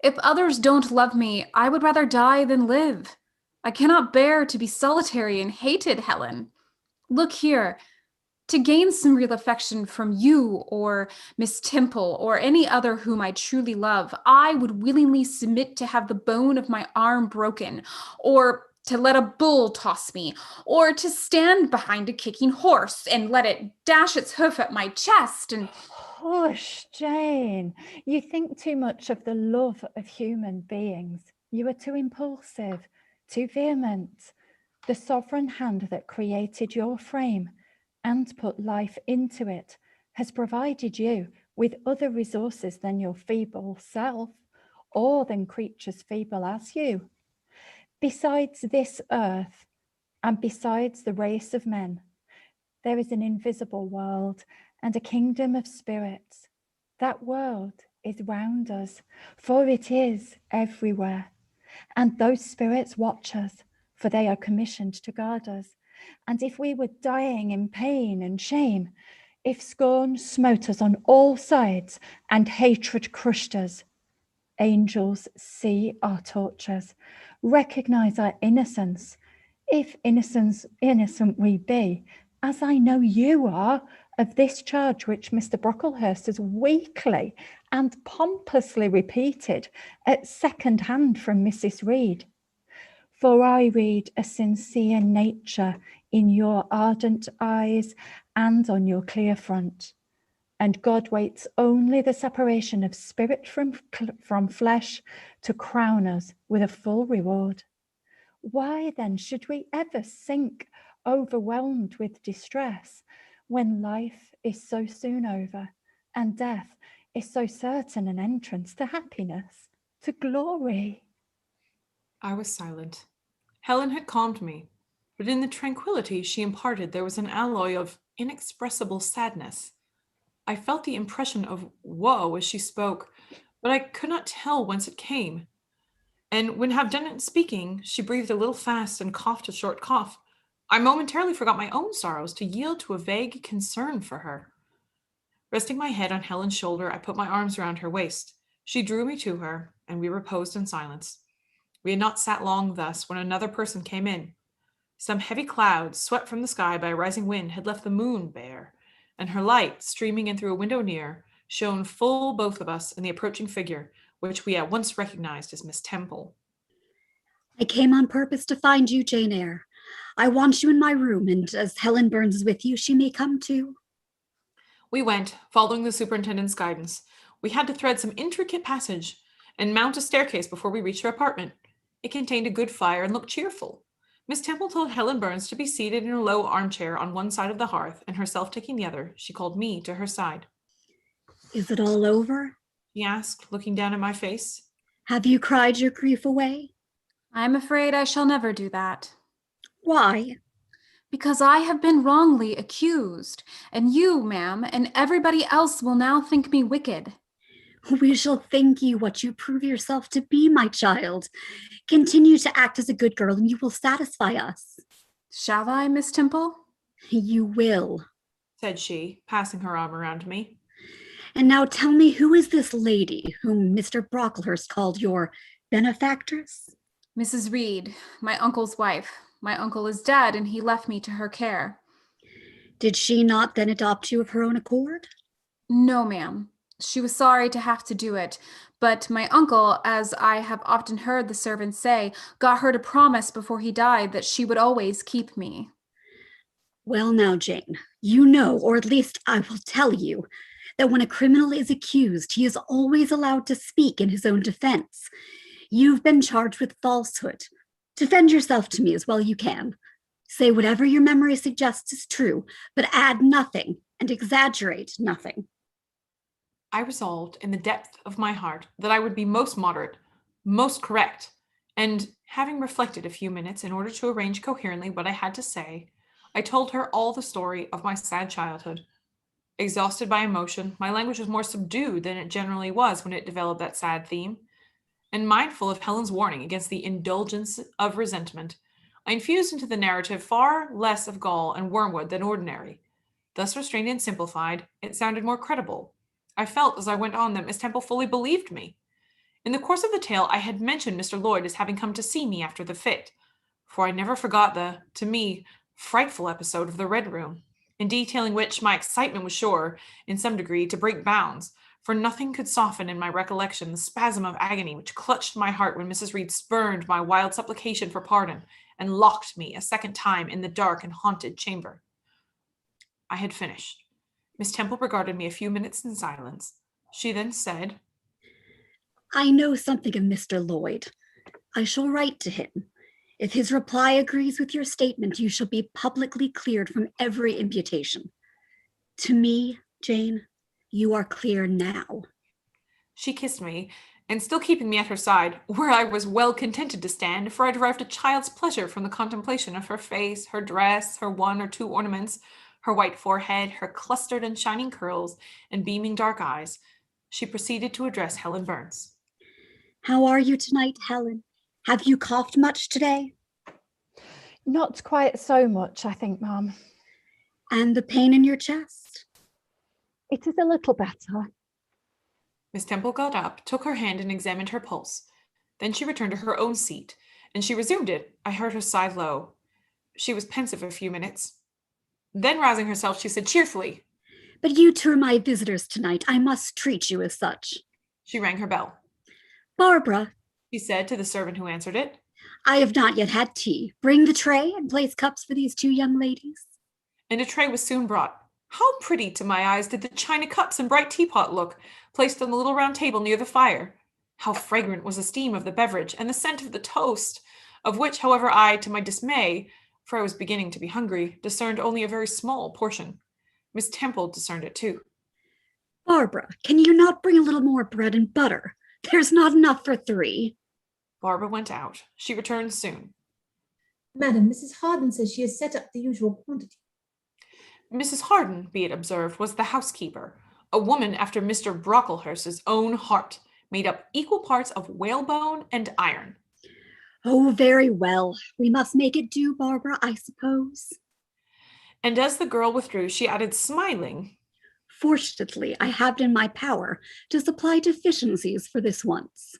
If others don't love me, I would rather die than live. I cannot bear to be solitary and hated, Helen. Look here. To gain some real affection from you or Miss Temple or any other whom I truly love, I would willingly submit to have the bone of my arm broken, or to let a bull toss me, or to stand behind a kicking horse and let it dash its hoof at my chest and... Hush, Jane. You think too much of the love of human beings. You are too impulsive, too vehement. The sovereign hand that created your frame and put life into it has provided you with other resources than your feeble self, or than creatures feeble as you. Besides this earth, and besides the race of men, there is an invisible world and a kingdom of spirits. That world is round us, for it is everywhere. And those spirits watch us, for they are commissioned to guard us. And if we were dying in pain and shame, if scorn smote us on all sides and hatred crushed us, angels see our tortures, recognize our innocence. If innocent we be, as I know you are, of this charge which Mr. Brocklehurst has weakly and pompously repeated at second hand from Mrs. Reed. For I read a sincere nature in your ardent eyes and on your clear front. And God waits only the separation of spirit from flesh to crown us with a full reward. Why then should we ever sink overwhelmed with distress when life is so soon over and death is so certain an entrance to happiness, to glory? I was silent. Helen had calmed me, but in the tranquility she imparted there was an alloy of inexpressible sadness. I felt the impression of woe as she spoke, but I could not tell whence it came. And when have done speaking, she breathed a little fast and coughed a short cough. I momentarily forgot my own sorrows to yield to a vague concern for her. Resting my head on Helen's shoulder, I put my arms around her waist. She drew me to her, and we reposed in silence. We had not sat long thus when another person came in. Some heavy clouds, swept from the sky by a rising wind, had left the moon bare, and her light, streaming in through a window near, shone full both of us and the approaching figure, which we at once recognized as Miss Temple. I came on purpose to find you, Jane Eyre. I want you in my room, and as Helen Burns is with you, she may come too. We went, following the superintendent's guidance. We had to thread some intricate passage and mount a staircase before we reached her apartment. It contained a good fire and looked cheerful. Miss Temple told Helen Burns to be seated in a low armchair on one side of the hearth, and herself taking the other, she called me to her side. Is it all over? She asked, looking down at my face. Have you cried your grief away? I'm afraid I shall never do that. Why? Because I have been wrongly accused, and you, ma'am, and everybody else will now think me wicked. We shall think you what you prove yourself to be, my child. Continue to act as a good girl, and you will satisfy us. Shall I, Miss Temple? You will, said she, passing her arm around me. And now tell me, who is this lady whom Mr. Brocklehurst called your benefactress? Mrs. Reed, my uncle's wife. My uncle is dead, and he left me to her care. Did she not then adopt you of her own accord? No, ma'am. She was sorry to have to do it, but my uncle, as I have often heard the servants say, got her to promise before he died that she would always keep me. Well now, Jane, you know, or at least I will tell you, that when a criminal is accused, he is always allowed to speak in his own defense. You've been charged with falsehood. Defend yourself to me as well you can. Say whatever your memory suggests is true, but add nothing and exaggerate nothing. I resolved in the depth of my heart that I would be most moderate, most correct, and having reflected a few minutes in order to arrange coherently what I had to say, I told her all the story of my sad childhood. Exhausted by emotion, my language was more subdued than it generally was when it developed that sad theme, and mindful of Helen's warning against the indulgence of resentment, I infused into the narrative far less of gall and wormwood than ordinary. Thus restrained and simplified, it sounded more credible. I felt as I went on that Miss Temple fully believed me. In the course of the tale, I had mentioned Mr. Lloyd as having come to see me after the fit, for I never forgot the, to me, frightful episode of the Red Room, in detailing which my excitement was sure, in some degree, to break bounds, for nothing could soften in my recollection the spasm of agony which clutched my heart when Mrs. Reed spurned my wild supplication for pardon and locked me a second time in the dark and haunted chamber. I had finished. Miss Temple regarded me a few minutes in silence. She then said, I know something of Mr. Lloyd. I shall write to him. If his reply agrees with your statement, you shall be publicly cleared from every imputation. To me, Jane, you are clear now. She kissed me, and still keeping me at her side, where I was well contented to stand, for I derived a child's pleasure from the contemplation of her face, her dress, her one or two ornaments, her white forehead, her clustered and shining curls, and beaming dark eyes, she proceeded to address Helen Burns. How are you tonight, Helen? Have you coughed much today? Not quite so much, I think, Mum. And the pain in your chest? It is a little better. Miss Temple got up, took her hand, and examined her pulse. Then she returned to her own seat, and she resumed it. I heard her sigh low. She was pensive a few minutes. Then, rousing herself, she said cheerfully, But you two are my visitors tonight. I must treat you as such. She rang her bell. Barbara, She said to the servant who answered it, I have not yet had tea. Bring the tray and place cups for these two young ladies. and a tray was soon brought. How pretty to my eyes did the china cups and bright teapot look, placed on the little round table near the fire. How fragrant was the steam of the beverage and the scent of the toast, of which, however, I, to my dismay, for I was beginning to be hungry, discerned only a very small portion. Miss Temple discerned it too. Barbara, can you not bring a little more bread and butter? There's not enough for three. Barbara went out. She returned soon. Madam, Mrs. Harden says she has set up the usual quantity. Mrs. Harden, be it observed, was the housekeeper, a woman after Mr. Brocklehurst's own heart, made up equal parts of whalebone and iron. Oh, very well. We must make it do, Barbara, I suppose. And as the girl withdrew, she added, smiling, Fortunately, I have it in my power to supply deficiencies for this once.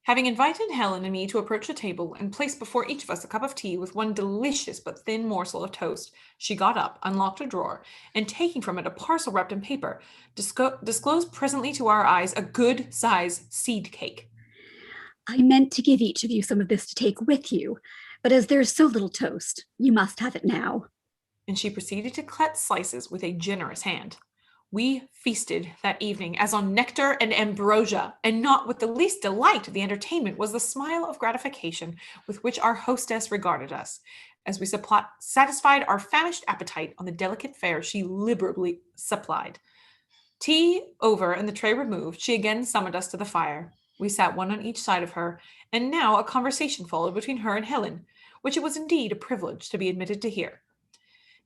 Having invited Helen and me to approach the table and placed before each of us a cup of tea with one delicious but thin morsel of toast, she got up, unlocked a drawer, and taking from it a parcel wrapped in paper, disclosed presently to our eyes a good-sized seed cake. I meant to give each of you some of this to take with you, but as there's so little toast, you must have it now. And she proceeded to cut slices with a generous hand. We feasted that evening as on nectar and ambrosia, and not with the least delight of the entertainment was the smile of gratification with which our hostess regarded us, as we satisfied our famished appetite on the delicate fare she liberally supplied. Tea over and the tray removed, she again summoned us to the fire. We sat one on each side of her, and now a conversation followed between her and Helen, which it was indeed a privilege to be admitted to hear.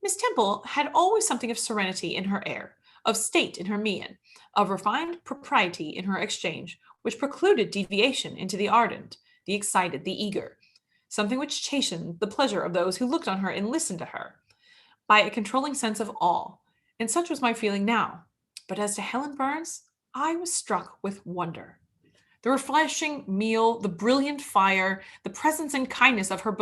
Miss Temple had always something of serenity in her air, of state in her mien, of refined propriety in her exchange, which precluded deviation into the ardent, the excited, the eager, something which chastened the pleasure of those who looked on her and listened to her, by a controlling sense of awe, and such was my feeling now. But as to Helen Burns, I was struck with wonder. The refreshing meal, the brilliant fire, the presence and kindness of her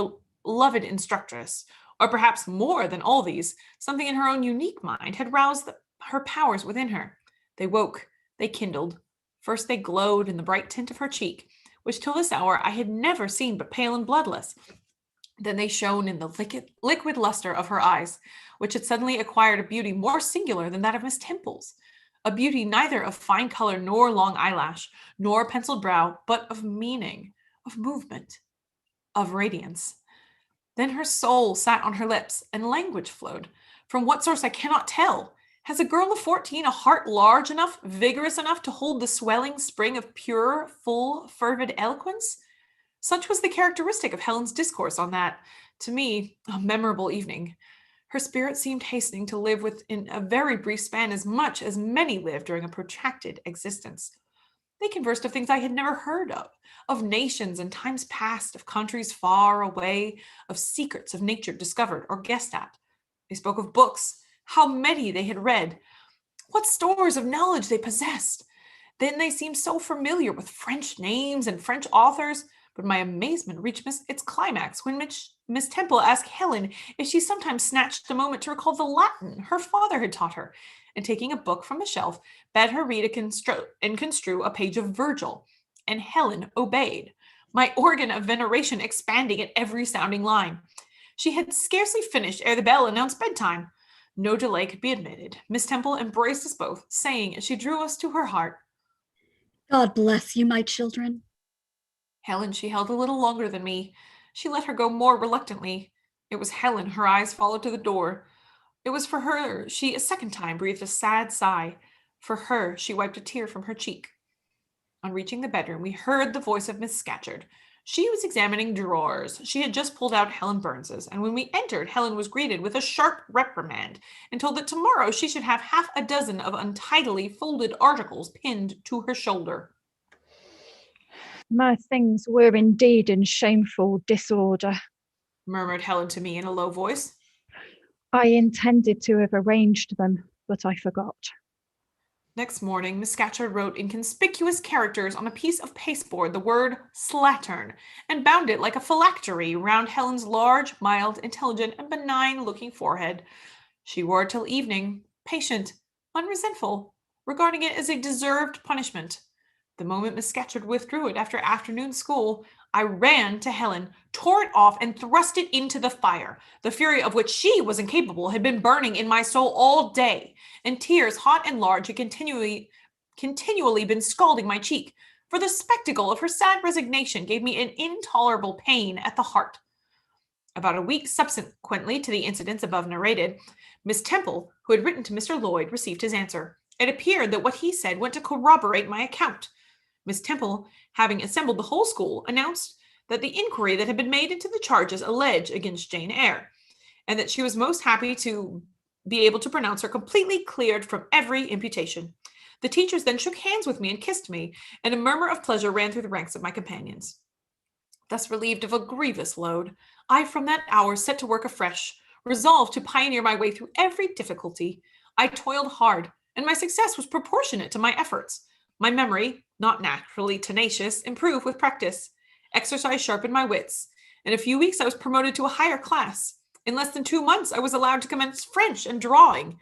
beloved instructress, or perhaps more than all these, something in her own unique mind had roused her powers within her. They woke, they kindled. First they glowed in the bright tint of her cheek, which till this hour I had never seen but pale and bloodless. Then they shone in the liquid luster of her eyes, which had suddenly acquired a beauty more singular than that of Miss Temple's, a beauty neither of fine color nor long eyelash, nor penciled brow, but of meaning, of movement, of radiance. Then her soul sat on her lips, and language flowed. From what source I cannot tell. Has a girl of 14 a heart large enough, vigorous enough to hold the swelling spring of pure, full, fervid eloquence? Such was the characteristic of Helen's discourse on that, to me, a memorable evening. Her spirit seemed hastening to live within a very brief span as much as many live during a protracted existence. They conversed of things I had never heard of nations and times past, of countries far away, of secrets of nature discovered or guessed at. They spoke of books, how many they had read, what stores of knowledge they possessed. Then they seemed so familiar with French names and French authors, but my amazement reached its climax when Miss Temple asked Helen if she sometimes snatched a moment to recall the Latin her father had taught her, and taking a book from a shelf, bade her read and construe a page of Virgil, and Helen obeyed, my organ of veneration expanding at every sounding line. She had scarcely finished ere the bell announced bedtime. No delay could be admitted. Miss Temple embraced us both, saying as she drew us to her heart, God bless you, my children. Helen she held a little longer than me. She let her go more reluctantly. It was Helen, her eyes followed to the door. It was for her she a second time breathed a sad sigh. For her she wiped a tear from her cheek. On reaching the bedroom, we heard the voice of Miss Scatcherd. She was examining drawers. She had just pulled out Helen Burns's, and when we entered, Helen was greeted with a sharp reprimand and told that tomorrow she should have half a dozen of untidily folded articles pinned to her shoulder. My things were indeed in shameful disorder, murmured Helen to me in a low voice. I intended to have arranged them, but I forgot. Next morning, Miss Scatcherd wrote in conspicuous characters on a piece of pasteboard the word slattern, and bound it like a phylactery round Helen's large, mild, intelligent, and benign-looking forehead. She wore it till evening, patient, unresentful, regarding it as a deserved punishment. The moment Miss Scatcherd withdrew it after afternoon school, I ran to Helen, tore it off, and thrust it into the fire. The fury of which she was incapable had been burning in my soul all day, and tears, hot and large, had continually been scalding my cheek, for the spectacle of her sad resignation gave me an intolerable pain at the heart. About a week subsequently to the incidents above narrated, Miss Temple, who had written to Mr. Lloyd, received his answer. It appeared that what he said went to corroborate my account. Miss Temple, having assembled the whole school, announced that the inquiry that had been made into the charges alleged against Jane Eyre, and that she was most happy to be able to pronounce her completely cleared from every imputation. The teachers then shook hands with me and kissed me, and a murmur of pleasure ran through the ranks of my companions. Thus relieved of a grievous load, I from that hour set to work afresh, resolved to pioneer my way through every difficulty. I toiled hard, and my success was proportionate to my efforts. My memory, not naturally tenacious, improved with practice. Exercise sharpened my wits. In a few weeks, I was promoted to a higher class. In less than 2 months, I was allowed to commence French and drawing.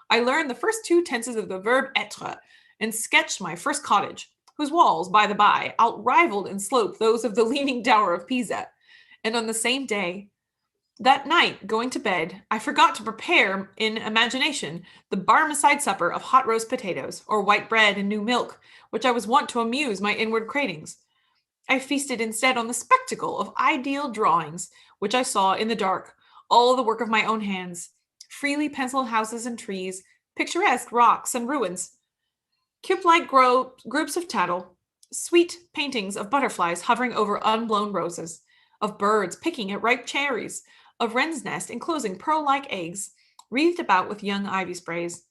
I learned the first 2 tenses of the verb être and sketched my first cottage, whose walls, by the by, outrivaled in slope those of the Leaning Tower of Pisa. And on the same day, that night, going to bed, I forgot to prepare in imagination the Barmecide supper of hot roast potatoes, or white bread and new milk, which I was wont to amuse my inward cravings. I feasted instead on the spectacle of ideal drawings, which I saw in the dark, all the work of my own hands, freely penciled houses and trees, picturesque rocks and ruins, cube-like groups of tattle, sweet paintings of butterflies hovering over unblown roses, of birds picking at ripe cherries, of wren's nest enclosing pearl-like eggs, wreathed about with young ivy sprays.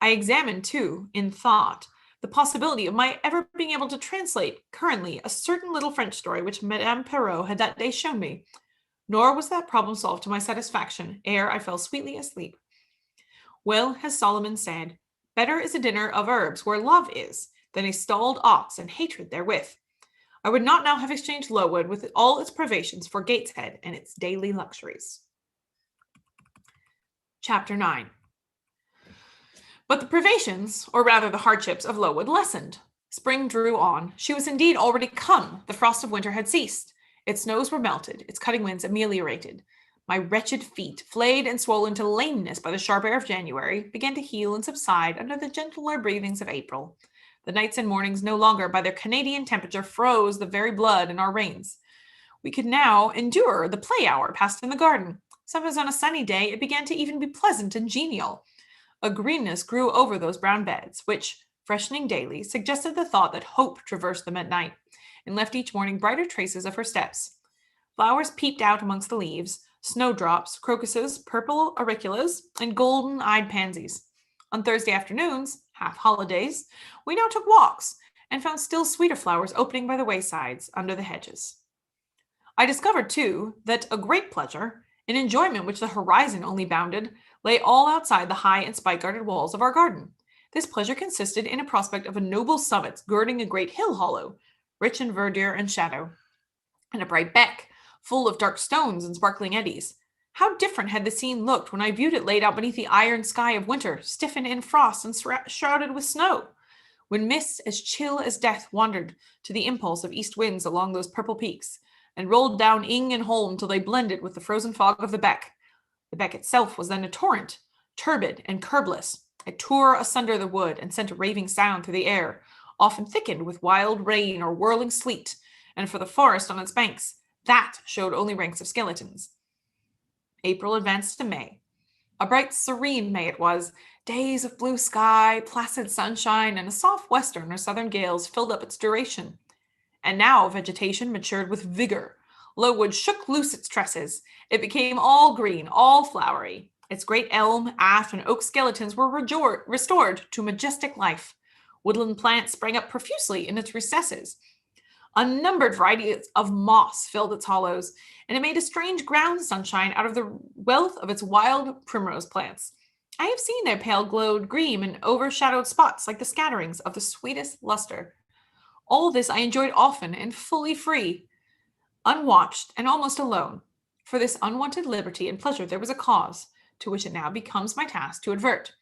I examined, too, in thought, the possibility of my ever being able to translate currently a certain little French story which Madame Perrault had that day shown me. Nor was that problem solved to my satisfaction ere I fell sweetly asleep. Well has Solomon said, better is a dinner of herbs where love is, than a stalled ox and hatred therewith. I would not now have exchanged Lowood with all its privations for Gateshead and its daily luxuries. Chapter 9. But the privations, or rather the hardships of Lowood lessened. Spring drew on. She was indeed already come. The frost of winter had ceased. Its snows were melted, its cutting winds ameliorated. My wretched feet, flayed and swollen to lameness by the sharp air of January, began to heal and subside under the gentler breathings of April. The nights and mornings no longer by their Canadian temperature froze the very blood in our veins. We could now endure the play hour passed in the garden. Sometimes on a sunny day it began to even be pleasant and genial. A greenness grew over those brown beds, which, freshening daily, suggested the thought that hope traversed them at night, and left each morning brighter traces of her steps. Flowers peeped out amongst the leaves, snowdrops, crocuses, purple auriculas, and golden-eyed pansies. On Thursday afternoons, half holidays, we now took walks, and found still sweeter flowers opening by the waysides under the hedges. I discovered, too, that a great pleasure, an enjoyment which the horizon only bounded, lay all outside the high and spike-guarded walls of our garden. This pleasure consisted in a prospect of a noble summit girding a great hill hollow, rich in verdure and shadow, and a bright beck, full of dark stones and sparkling eddies. How different had the scene looked when I viewed it laid out beneath the iron sky of winter, stiffened in frost and shrouded with snow, when mists as chill as death wandered to the impulse of east winds along those purple peaks, and rolled down Ing and Holm till they blended with the frozen fog of the beck. The beck itself was then a torrent, turbid and curbless. It tore asunder the wood and sent a raving sound through the air, often thickened with wild rain or whirling sleet, and for the forest on its banks, that showed only ranks of skeletons. April advanced to May. A bright, serene May it was. Days of blue sky, placid sunshine, and a soft western or southern gales filled up its duration. And now vegetation matured with vigor. Lowood shook loose its tresses. It became all green, all flowery. Its great elm, ash, and oak skeletons were restored to majestic life. Woodland plants sprang up profusely in its recesses. Unnumbered varieties of moss filled its hollows, and it made a strange ground sunshine out of the wealth of its wild primrose plants. I have seen their pale glowed green and overshadowed spots like the scatterings of the sweetest luster. All this I enjoyed often and fully free, unwatched and almost alone. For this unwanted liberty and pleasure there was a cause, to which it now becomes my task to advert.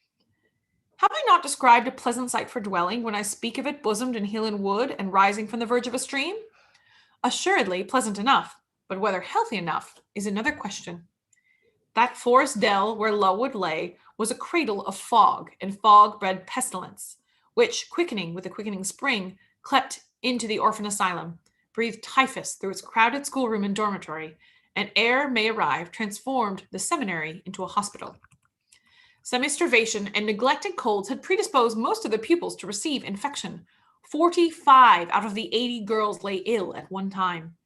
Have I not described a pleasant sight for dwelling when I speak of it bosomed in hill and wood and rising from the verge of a stream? Assuredly pleasant enough, but whether healthy enough is another question. That forest dell where Lowood lay was a cradle of fog, and fog bred pestilence, which, quickening with the quickening spring, crept into the orphan asylum, breathed typhus through its crowded schoolroom and dormitory, and ere May arrived, transformed the seminary into a hospital. Semi-starvation and neglected colds had predisposed most of the pupils to receive infection. 45 out of the 80 girls lay ill at one time.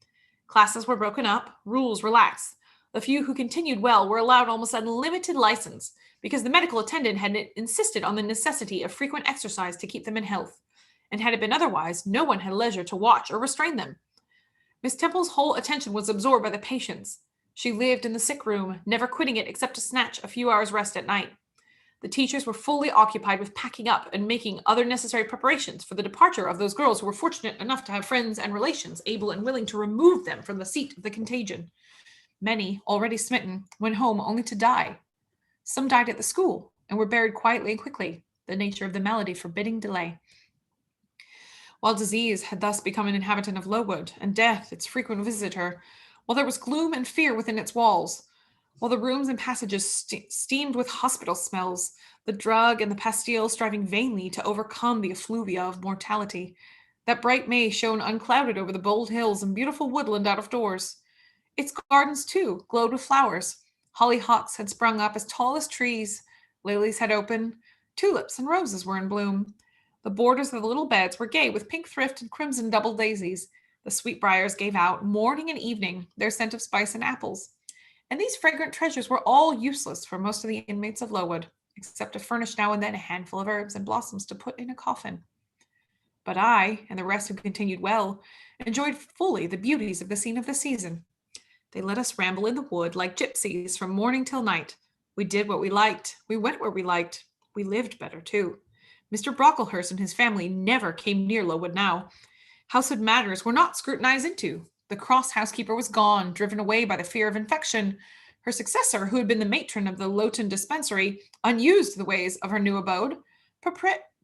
Classes were broken up, rules relaxed. The few who continued well were allowed almost unlimited license because the medical attendant had insisted on the necessity of frequent exercise to keep them in health. And had it been otherwise, no one had leisure to watch or restrain them. Miss Temple's whole attention was absorbed by the patients. She lived in the sick room, never quitting it except to snatch a few hours' rest at night. The teachers were fully occupied with packing up and making other necessary preparations for the departure of those girls who were fortunate enough to have friends and relations able and willing to remove them from the seat of the contagion. Many, already smitten, went home only to die. Some died at the school and were buried quietly and quickly, the nature of the malady forbidding delay. While disease had thus become an inhabitant of Lowood, and death its frequent visitor, while there was gloom and fear within its walls, while the rooms and passages steamed with hospital smells, the drug and the pastille striving vainly to overcome the effluvia of mortality, that bright May shone unclouded over the bold hills and beautiful woodland out of doors. Its gardens, too, glowed with flowers. Hollyhocks had sprung up as tall as trees. Lilies had opened. Tulips and roses were in bloom. The borders of the little beds were gay with pink thrift and crimson double daisies. The sweetbriars gave out, morning and evening, their scent of spice and apples. And these fragrant treasures were all useless for most of the inmates of Lowood, except to furnish now and then a handful of herbs and blossoms to put in a coffin. But I, and the rest who continued well, enjoyed fully the beauties of the scene of the season. They let us ramble in the wood like gypsies from morning till night. We did what we liked. We went where we liked. We lived better, too. Mr. Brocklehurst and his family never came near Lowood now. Household matters were not scrutinized into. The cross housekeeper was gone, driven away by the fear of infection. Her successor, who had been the matron of the Lowton dispensary, unused to the ways of her new abode,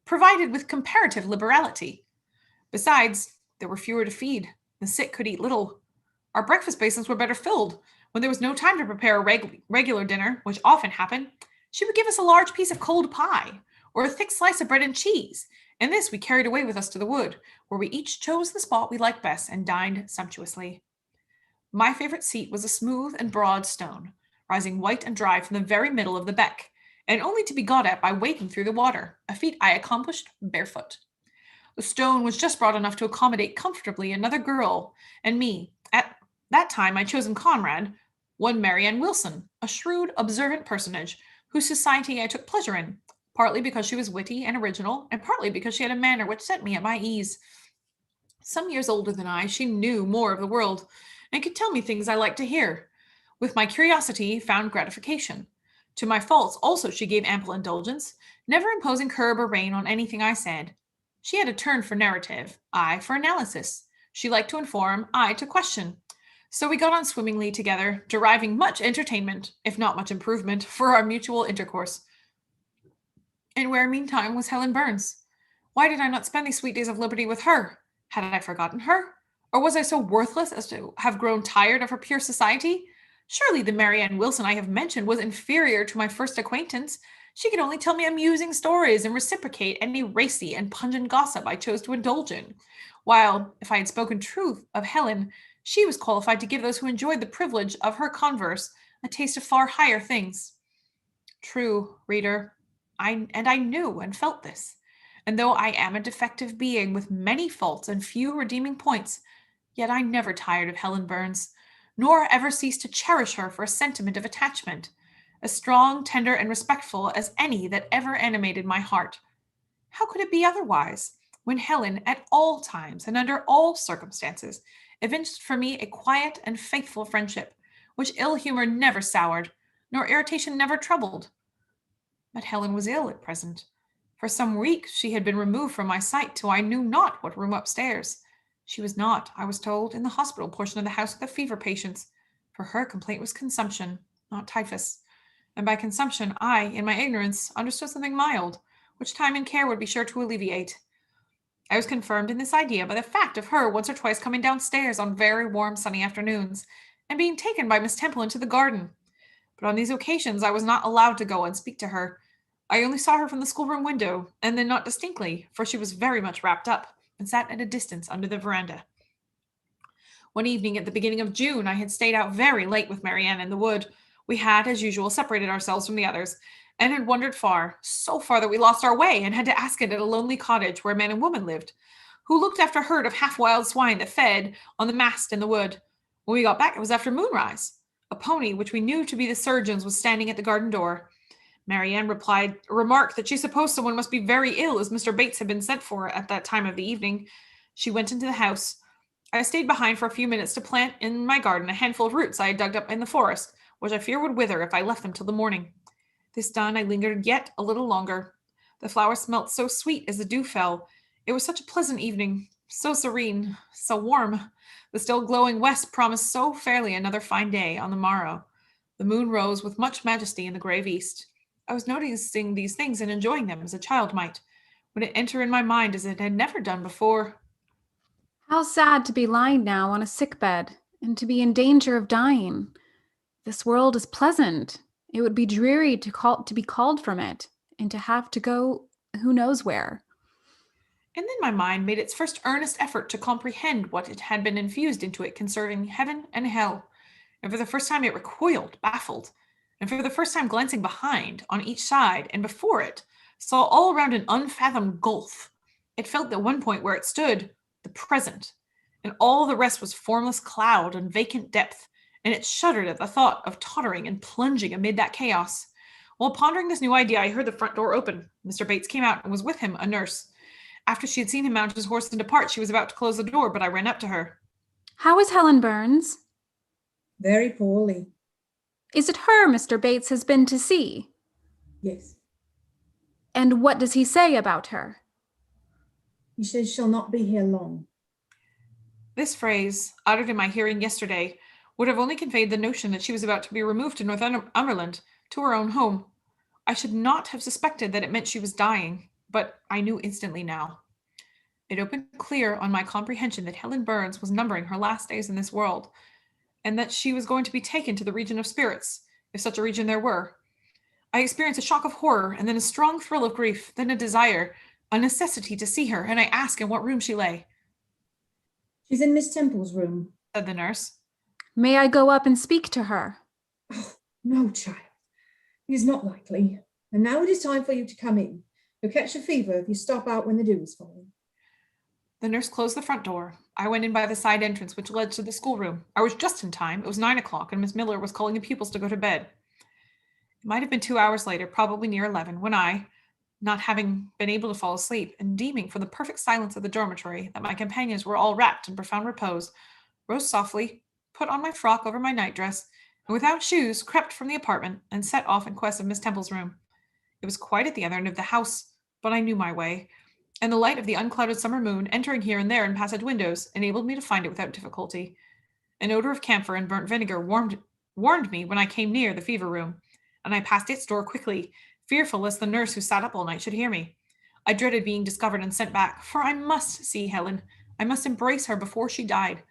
provided with comparative liberality. Besides, there were fewer to feed. The sick could eat little. Our breakfast basins were better filled. When there was no time to prepare a regular dinner, which often happened, she would give us a large piece of cold pie or a thick slice of bread and cheese, and this we carried away with us to the wood, where we each chose the spot we liked best and dined sumptuously. My favorite seat was a smooth and broad stone, rising white and dry from the very middle of the beck, and only to be got at by wading through the water, a feat I accomplished barefoot. The stone was just broad enough to accommodate comfortably another girl and me. At that time, my chosen comrade, one Marianne Wilson, a shrewd, observant personage whose society I took pleasure in, partly because she was witty and original, and partly because she had a manner which set me at my ease. Some years older than I, she knew more of the world and could tell me things I liked to hear. With my curiosity found gratification. To my faults also she gave ample indulgence, never imposing curb or rein on anything I said. She had a turn for narrative, I for analysis. She liked to inform, I to question. So we got on swimmingly together, deriving much entertainment, if not much improvement, for our mutual intercourse. And where meantime was Helen Burns? Why did I not spend these sweet days of liberty with her? Had I forgotten her? Or was I so worthless as to have grown tired of her pure society? Surely the Marianne Wilson I have mentioned was inferior to my first acquaintance. She could only tell me amusing stories and reciprocate any racy and pungent gossip I chose to indulge in. While, if I had spoken truth of Helen, she was qualified to give those who enjoyed the privilege of her converse a taste of far higher things. True, reader, I knew and felt this. And though I am a defective being with many faults and few redeeming points, yet I never tired of Helen Burns, nor ever ceased to cherish her for a sentiment of attachment, as strong, tender, and respectful as any that ever animated my heart. How could it be otherwise, when Helen, at all times and under all circumstances, evinced for me a quiet and faithful friendship, which ill humor never soured, nor irritation never troubled? But Helen was ill at present. For some weeks she had been removed from my sight till I knew not what room upstairs. She was not, I was told, in the hospital portion of the house with the fever patients, for her complaint was consumption, not typhus. And by consumption, I, in my ignorance, understood something mild, which time and care would be sure to alleviate. I was confirmed in this idea by the fact of her once or twice coming downstairs on very warm sunny afternoons, and being taken by Miss Temple into the garden. But on these occasions I was not allowed to go and speak to her. I only saw her from the schoolroom window, and then not distinctly, for she was very much wrapped up, and sat at a distance under the veranda. One evening at the beginning of June, I had stayed out very late with Marianne in the wood. We had, as usual, separated ourselves from the others, and had wandered far, so far that we lost our way, and had to ask it at a lonely cottage where a man and woman lived, who looked after a herd of half-wild swine that fed on the mast in the wood. When we got back, it was after moonrise. A pony, which we knew to be the surgeon's, was standing at the garden door. Marianne remarked that she supposed someone must be very ill, as Mr. Bates had been sent for at that time of the evening. She went into the house. I stayed behind for a few minutes to plant in my garden a handful of roots I had dug up in the forest, which I fear would wither if I left them till the morning. This done, I lingered yet a little longer. The flowers smelt so sweet as the dew fell. It was such a pleasant evening, so serene, so warm. The still glowing west promised so fairly another fine day on the morrow. The moon rose with much majesty in the grave east. I was noticing these things and enjoying them as a child might, when it entered in my mind as it had never done before. How sad to be lying now on a sick bed and to be in danger of dying. This world is pleasant. It would be dreary to be called from it and to have to go who knows where. And then my mind made its first earnest effort to comprehend what it had been infused into it concerning heaven and hell. And for the first time it recoiled, baffled. And for the first time glancing behind, on each side, and before it, saw all around an unfathomed gulf. It felt that one point where it stood, the present, and all the rest was formless cloud and vacant depth, and it shuddered at the thought of tottering and plunging amid that chaos. While pondering this new idea, I heard the front door open. Mr. Bates came out, and was with him a nurse. After she had seen him mount his horse and depart, she was about to close the door, but I ran up to her. How is Helen Burns? Very poorly. Is it her Mr. Bates has been to see? Yes. And what does he say about her? He says she'll not be here long. This phrase, uttered in my hearing yesterday, would have only conveyed the notion that she was about to be removed to Northumberland, to her own home. I should not have suspected that it meant she was dying, but I knew instantly now. It opened clear on my comprehension that Helen Burns was numbering her last days in this world, and that she was going to be taken to the region of spirits, if such a region there were. I experienced a shock of horror, and then a strong thrill of grief, then a desire, a necessity to see her, and I asked in what room she lay. She's in Miss Temple's room, said the nurse. May I go up and speak to her? Oh, no, child. It is not likely. And now it is time for you to come in. You'll catch a fever if you stop out when the dew is falling. The nurse closed the front door. I went in by the side entrance, which led to the schoolroom. I was just in time. It was 9 o'clock, and Miss Miller was calling the pupils to go to bed. It might have been 2 hours later, probably near 11, when I, not having been able to fall asleep, and deeming from the perfect silence of the dormitory that my companions were all wrapped in profound repose, rose softly, put on my frock over my nightdress, and without shoes crept from the apartment and set off in quest of Miss Temple's room. It was quite at the other end of the house, but I knew my way, and the light of the unclouded summer moon entering here and there in passage windows enabled me to find it without difficulty. An odor of camphor and burnt vinegar warned me when I came near the fever room, and I passed its door quickly, fearful lest the nurse who sat up all night should hear me. I dreaded being discovered and sent back, for I must see Helen. I must embrace her before she died.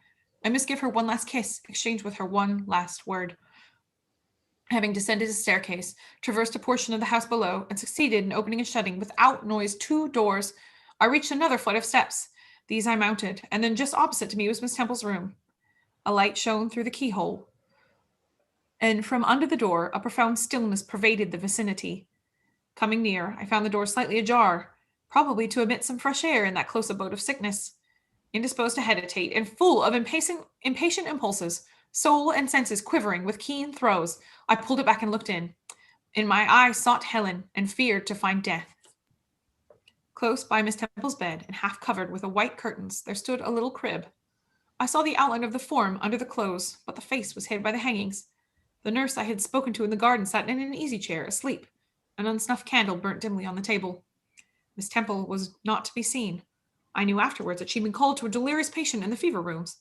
I must give her one last kiss, exchange with her one last word. Having descended a staircase, traversed a portion of the house below, and succeeded in opening and shutting without noise 2 doors, I reached another flight of steps. These I mounted, and then just opposite to me was Miss Temple's room. A light shone through the keyhole, and from under the door a profound stillness pervaded the vicinity. Coming near, I found the door slightly ajar, probably to admit some fresh air in that close abode of sickness. Indisposed to hesitate, and full of impatient impulses, soul and senses quivering with keen throes, I pulled it back and looked in. In my eye sought Helen, and feared to find death. Close by Miss Temple's bed, and half covered with white curtains, there stood a little crib. I saw the outline of the form under the clothes, but the face was hid by the hangings. The nurse I had spoken to in the garden sat in an easy-chair, asleep. An unsnuffed candle burnt dimly on the table. Miss Temple was not to be seen. I knew afterwards that she had been called to a delirious patient in the fever rooms.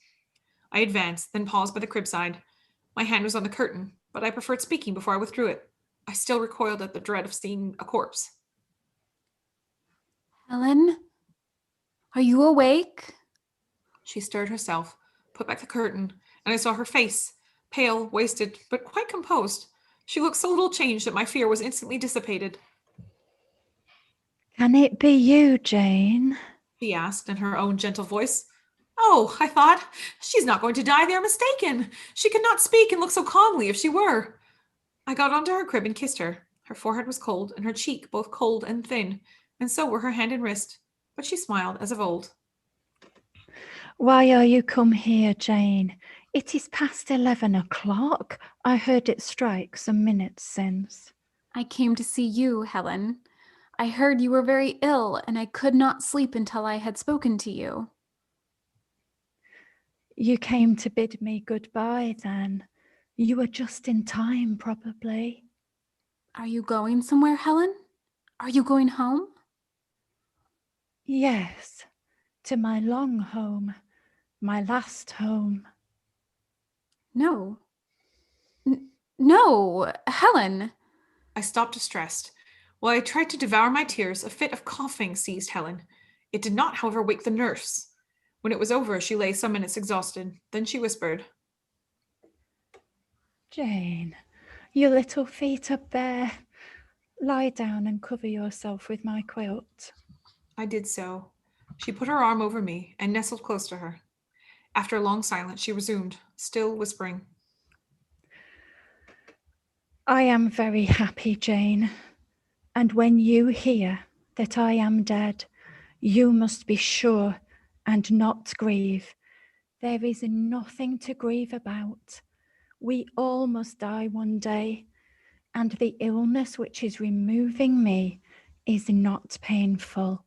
I advanced, then paused by the crib-side. My hand was on the curtain, but I preferred speaking before I withdrew it. I still recoiled at the dread of seeing a corpse. Helen, are you awake? She stirred herself, put back the curtain, and I saw her face, pale, wasted, but quite composed. She looked so little changed that my fear was instantly dissipated. Can it be you, Jane? She asked in her own gentle voice. Oh, I thought, she's not going to die. They are mistaken. She could not speak and look so calmly if she were. I got onto her crib and kissed her. Her forehead was cold, and her cheek both cold and thin, and so were her hand and wrist, but she smiled as of old. Why are you come here, Jane? It is past 11 o'clock. I heard it strike some minutes since. I came to see you, Helen. I heard you were very ill, and I could not sleep until I had spoken to you. You came to bid me goodbye, then. You were just in time, probably. Are you going somewhere, Helen? Are you going home? Yes, to my long home, my last home. No. No, Helen. I stopped distressed. While I tried to devour my tears, a fit of coughing seized Helen. It did not, however, wake the nurse. When it was over, she lay some minutes exhausted. Then she whispered, Jane, your little feet are bare. Lie down and cover yourself with my quilt. I did so. She put her arm over me and nestled close to her. After a long silence, she resumed, still whispering. I am very happy, Jane. And when you hear that I am dead, you must be sure and not grieve. There is nothing to grieve about. We all must die one day, and the illness which is removing me is not painful.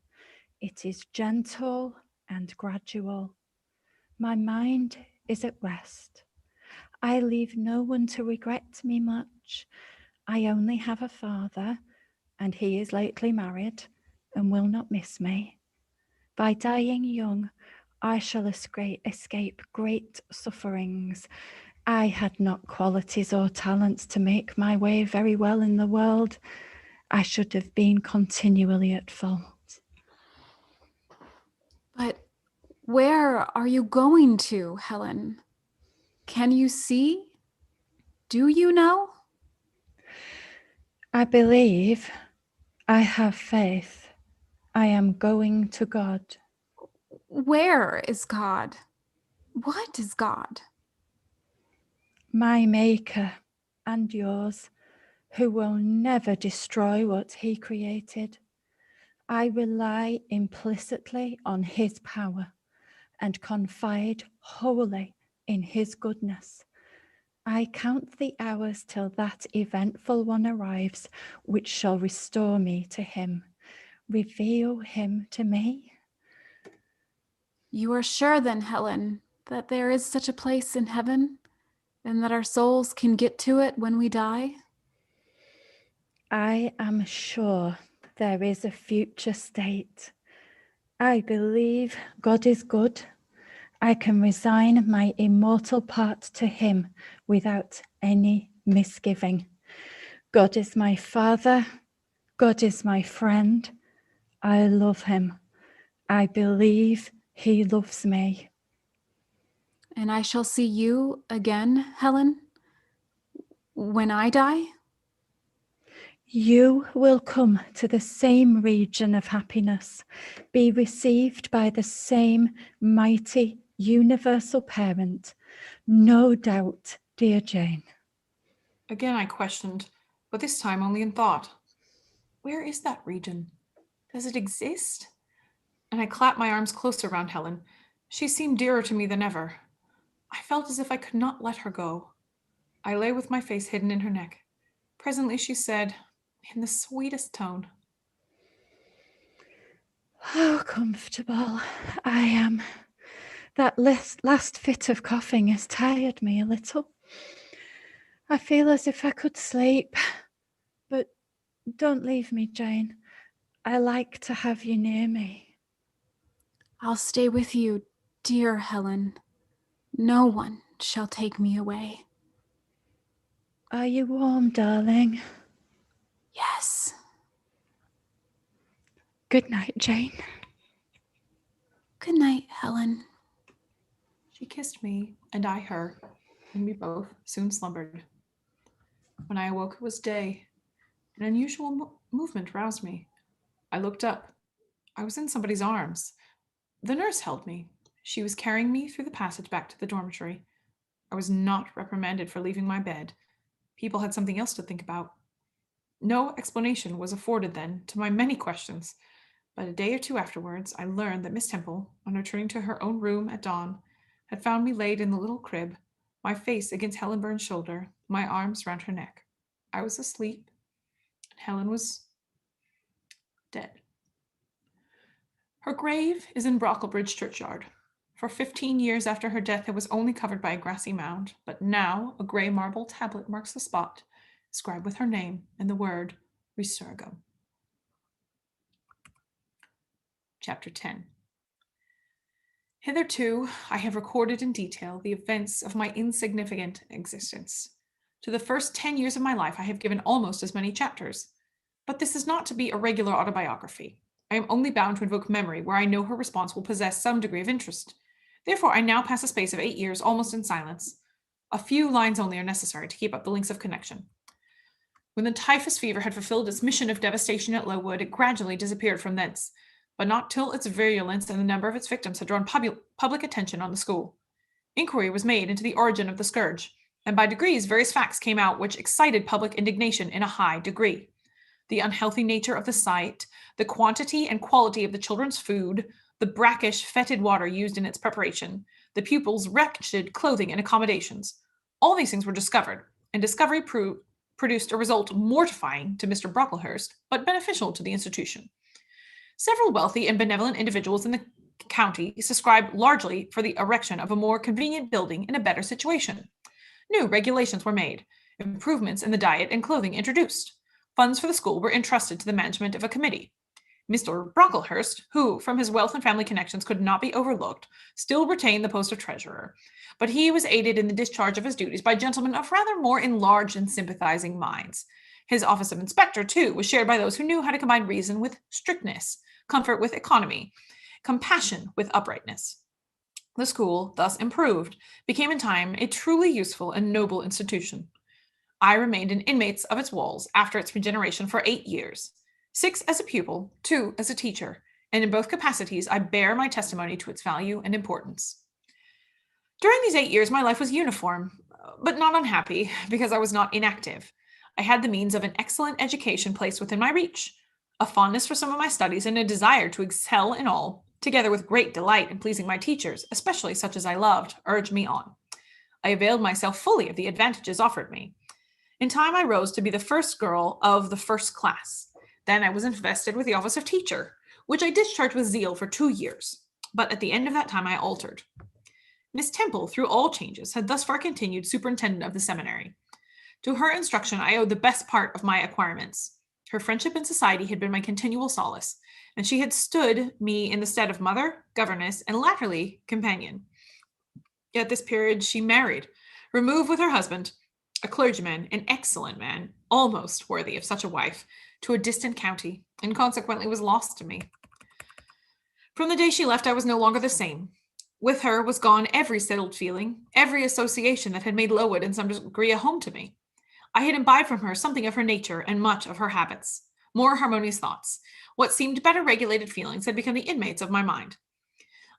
It is gentle and gradual. My mind is at rest. I leave no one to regret me much. I only have a father, and he is lately married and will not miss me. By dying young, I shall escape great sufferings. I had not qualities or talents to make my way very well in the world. I should have been continually at fault. But where are you going to, Helen? Can you see? Do you know? I believe. I have faith. I am going to God. Where is God? What is God? My Maker and yours, who will never destroy what he created. I rely implicitly on his power and confide wholly in his goodness. I count the hours till that eventful one arrives, which shall restore me to him, reveal him to me. You are sure then, Helen, that there is such a place in heaven, and that our souls can get to it when we die? I am sure there is a future state. I believe God is good. I can resign my immortal part to him without any misgiving. God is my Father. God is my friend. I love him. I believe he loves me. And I shall see you again, Helen, when I die? You will come to the same region of happiness, be received by the same mighty universal parent. No doubt, dear Jane. Again I questioned, but this time only in thought. Where is that region? Does it exist? And I clapped my arms closer around Helen. She seemed dearer to me than ever. I felt as if I could not let her go. I lay with my face hidden in her neck. Presently she said, in the sweetest tone, How comfortable I am. That last fit of coughing has tired me a little. I feel as if I could sleep, but don't leave me, Jane. I like to have you near me. I'll stay with you, dear Helen. No one shall take me away. Are you warm, darling? Yes. Good night, Jane. Good night, Helen. She kissed me, and I her, and we both soon slumbered. When I awoke, it was day. An unusual movement roused me. I looked up. I was in somebody's arms. The nurse held me. She was carrying me through the passage back to the dormitory. I was not reprimanded for leaving my bed. People had something else to think about. No explanation was afforded then to my many questions, but a day or two afterwards I learned that Miss Temple, on returning to her own room at dawn, had found me laid in the little crib, my face against Helen Burns' shoulder, my arms round her neck. I was asleep, and Helen was dead. Her grave is in Brocklebridge churchyard. For 15 years after her death, it was only covered by a grassy mound, but now a grey marble tablet marks the spot, inscribed with her name and the word Resurgam. Chapter 10. Hitherto, I have recorded in detail the events of my insignificant existence. To the first 10 years of my life, I have given almost as many chapters. But this is not to be a regular autobiography. I am only bound to invoke memory where I know her response will possess some degree of interest. Therefore, I now pass a space of 8 years almost in silence. A few lines only are necessary to keep up the links of connection. When the typhus fever had fulfilled its mission of devastation at Lowood, it gradually disappeared from thence, but not till its virulence and the number of its victims had drawn public attention on the school. Inquiry was made into the origin of the scourge, and by degrees various facts came out which excited public indignation in a high degree. The unhealthy nature of the site, the quantity and quality of the children's food, the brackish, fetid water used in its preparation, the pupils' wretched clothing and accommodations. All these things were discovered, and discovery produced a result mortifying to Mr. Brocklehurst, but beneficial to the institution. Several wealthy and benevolent individuals in the county subscribed largely for the erection of a more convenient building in a better situation. New regulations were made, improvements in the diet and clothing introduced. Funds for the school were entrusted to the management of a committee. Mr. Brocklehurst, who, from his wealth and family connections, could not be overlooked, still retained the post of treasurer, but he was aided in the discharge of his duties by gentlemen of rather more enlarged and sympathizing minds. His office of inspector, too, was shared by those who knew how to combine reason with strictness, comfort with economy, compassion with uprightness. The school, thus improved, became in time a truly useful and noble institution. I remained an inmate of its walls after its regeneration for 8 years, 6 as a pupil, 2 as a teacher, and in both capacities I bear my testimony to its value and importance. During these 8 years, my life was uniform, but not unhappy, because I was not inactive. I had the means of an excellent education placed within my reach, a fondness for some of my studies, and a desire to excel in all, together with great delight in pleasing my teachers, especially such as I loved, urged me on. I availed myself fully of the advantages offered me. In time, I rose to be the first girl of the first class. Then I was invested with the office of teacher, which I discharged with zeal for 2 years. But at the end of that time, I altered. Miss Temple, through all changes, had thus far continued superintendent of the seminary. To her instruction, I owed the best part of my acquirements. Her friendship and society had been my continual solace, and she had stood me in the stead of mother, governess, and latterly companion. At this period, she married, removed with her husband, a clergyman, an excellent man, almost worthy of such a wife, to a distant county, and consequently was lost to me. From the day she left, I was no longer the same. With her was gone every settled feeling, every association that had made Lowood in some degree a home to me. I had imbibed from her something of her nature and much of her habits, more harmonious thoughts. What seemed better regulated feelings had become the inmates of my mind.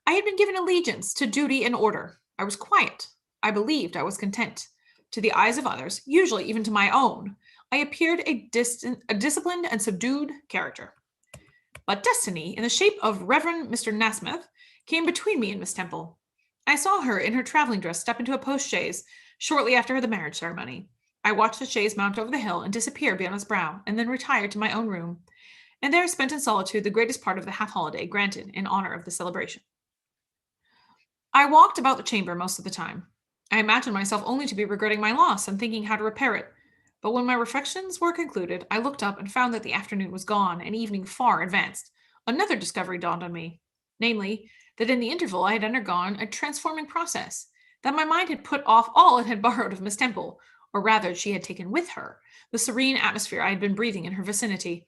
I had been given allegiance to duty and order. I was quiet. I believed I was content. To the eyes of others, usually even to my own, I appeared a disciplined and subdued character. But destiny, in the shape of Reverend Mr. Nasmyth, came between me and Miss Temple. I saw her in her traveling dress step into a post-chaise shortly after the marriage ceremony. I watched the chaise mount over the hill and disappear beyond its brow, and then retired to my own room, and there spent in solitude the greatest part of the half-holiday granted in honor of the celebration. I walked about the chamber most of the time. I imagined myself only to be regretting my loss and thinking how to repair it. But when my reflections were concluded, I looked up and found that the afternoon was gone and evening far advanced. Another discovery dawned on me, namely, that in the interval I had undergone a transforming process, that my mind had put off all it had borrowed of Miss Temple, or rather she had taken with her the serene atmosphere I had been breathing in her vicinity,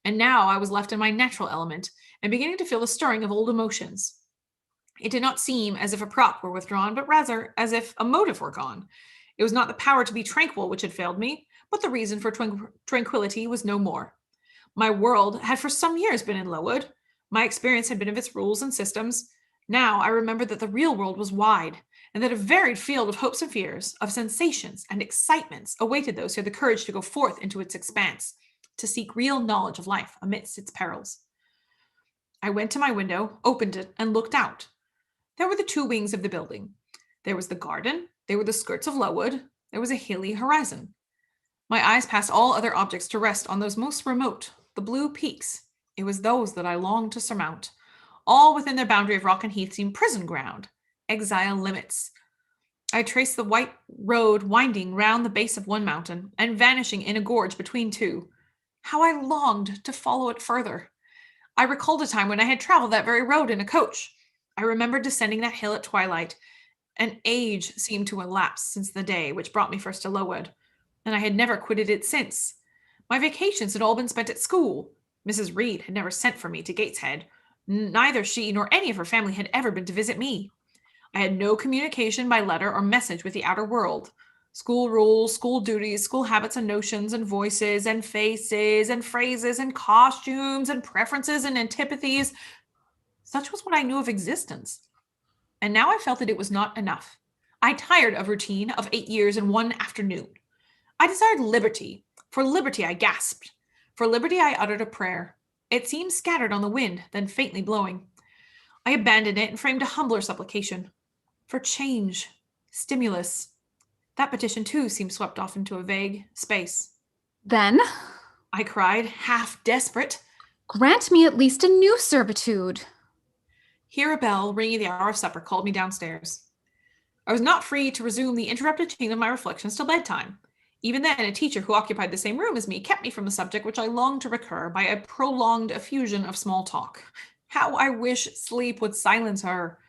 and now I was left in my natural element and beginning to feel the stirring of old emotions. It did not seem as if a prop were withdrawn, but rather as if a motive were gone. It was not the power to be tranquil which had failed me, but the reason for tranquility was no more. My world had for some years been in Lowood. My experience had been of its rules and systems. Now I remembered that the real world was wide, and that a varied field of hopes and fears, of sensations and excitements awaited those who had the courage to go forth into its expanse, to seek real knowledge of life amidst its perils. I went to my window, opened it, and looked out. There were the 2 wings of the building. There was the garden. There were the skirts of Lowood. There was a hilly horizon. My eyes passed all other objects to rest on those most remote, the blue peaks. It was those that I longed to surmount. All within their boundary of rock and heath seemed prison ground, exile limits. I traced the white road winding round the base of one mountain and vanishing in a gorge between 2. How I longed to follow it further. I recalled a time when I had traveled that very road in a coach. I remembered descending that hill at twilight. An age seemed to elapse since the day which brought me first to Lowood, and I had never quitted it since. My vacations had all been spent at school. Mrs. Reed had never sent for me to Gateshead. Neither she nor any of her family had ever been to visit me. I had no communication by letter or message with the outer world. School rules, school duties, school habits and notions and voices and faces and phrases and costumes and preferences and antipathies. Such was what I knew of existence. And now I felt that it was not enough. I tired of routine of 8 years in one afternoon. I desired liberty. For liberty I gasped. For liberty I uttered a prayer. It seemed scattered on the wind, then faintly blowing. I abandoned it and framed a humbler supplication. For change, stimulus. That petition too seemed swept off into a vague space. Then, I cried, half desperate, grant me at least a new servitude. Here a bell, ringing the hour of supper, called me downstairs. I was not free to resume the interrupted chain of my reflections till bedtime. Even then, a teacher who occupied the same room as me kept me from the subject which I longed to recur by a prolonged effusion of small talk. How I wish sleep would silence her!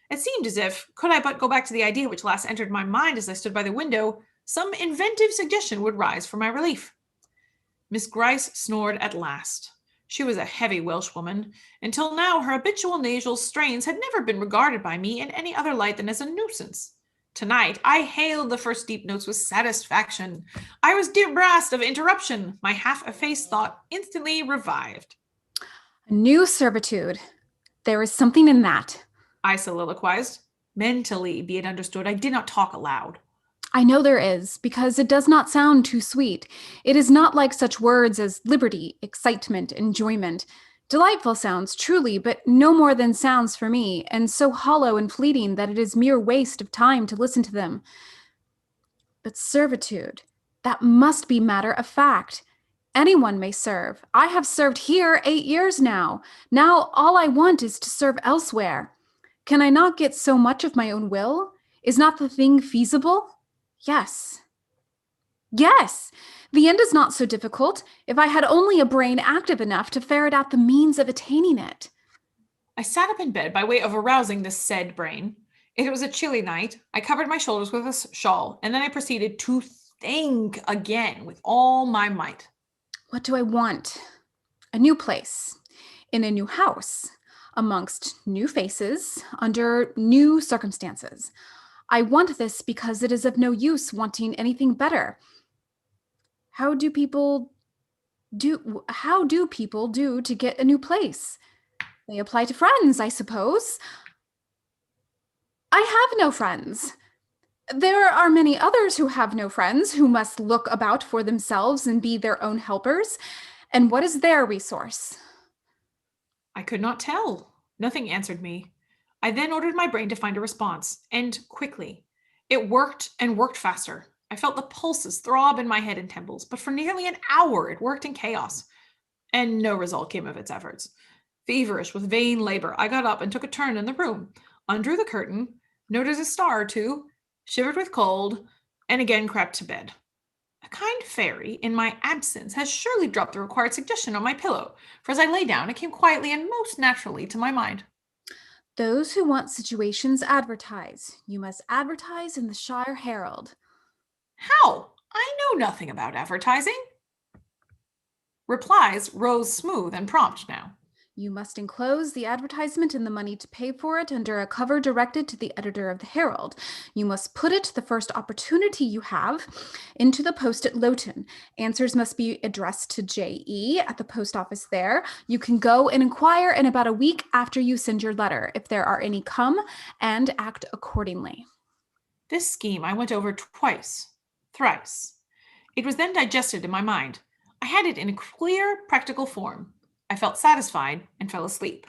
It seemed as if, could I but go back to the idea which last entered my mind as I stood by the window, some inventive suggestion would rise for my relief. Miss Gryce snored at last. She was a heavy Welsh woman. Until now, her habitual nasal strains had never been regarded by me in any other light than as a nuisance. Tonight, I hailed the first deep notes with satisfaction. I was debarrassed of interruption. My half-effaced thought instantly revived. A new servitude. There is something in that. I soliloquized. Mentally, be it understood, I did not talk aloud. I know there is, because it does not sound too sweet. It is not like such words as liberty, excitement, enjoyment. Delightful sounds, truly, but no more than sounds for me, and so hollow and fleeting that it is mere waste of time to listen to them. But servitude, that must be matter of fact. Anyone may serve. I have served here 8 years now. Now all I want is to serve elsewhere. Can I not get so much of my own will? Is not the thing feasible? Yes. Yes, the end is not so difficult if I had only a brain active enough to ferret out the means of attaining it. I sat up in bed by way of arousing this said brain. It was a chilly night. I covered my shoulders with a shawl, and then I proceeded to think again with all my might. What do I want? A new place, in a new house, amongst new faces, under new circumstances. I want this because it is of no use wanting anything better. How do people do to get a new place? They apply to friends, I suppose. I have no friends. There are many others who have no friends, who must look about for themselves and be their own helpers. And what is their resource? I could not tell. Nothing answered me. I then ordered my brain to find a response, and quickly. It worked and worked faster. I felt the pulses throb in my head and temples, but for nearly an hour it worked in chaos, and no result came of its efforts. Feverish with vain labor, I got up and took a turn in the room, undrew the curtain, noted a star or two, shivered with cold, and again crept to bed. A kind fairy, in my absence, has surely dropped the required suggestion on my pillow, for as I lay down, it came quietly and most naturally to my mind. Those who want situations advertise. You must advertise in the Shire Herald. How? I know nothing about advertising. Replies rose smooth and prompt now. You must enclose the advertisement and the money to pay for it under a cover directed to the editor of the Herald. You must put it the first opportunity you have into the post at Loughton. Answers must be addressed to J.E. at the post office there. You can go and inquire in about a week after you send your letter, if there are any come, and act accordingly. This scheme I went over twice, thrice. It was then digested in my mind. I had it in a clear, practical form. I felt satisfied and fell asleep.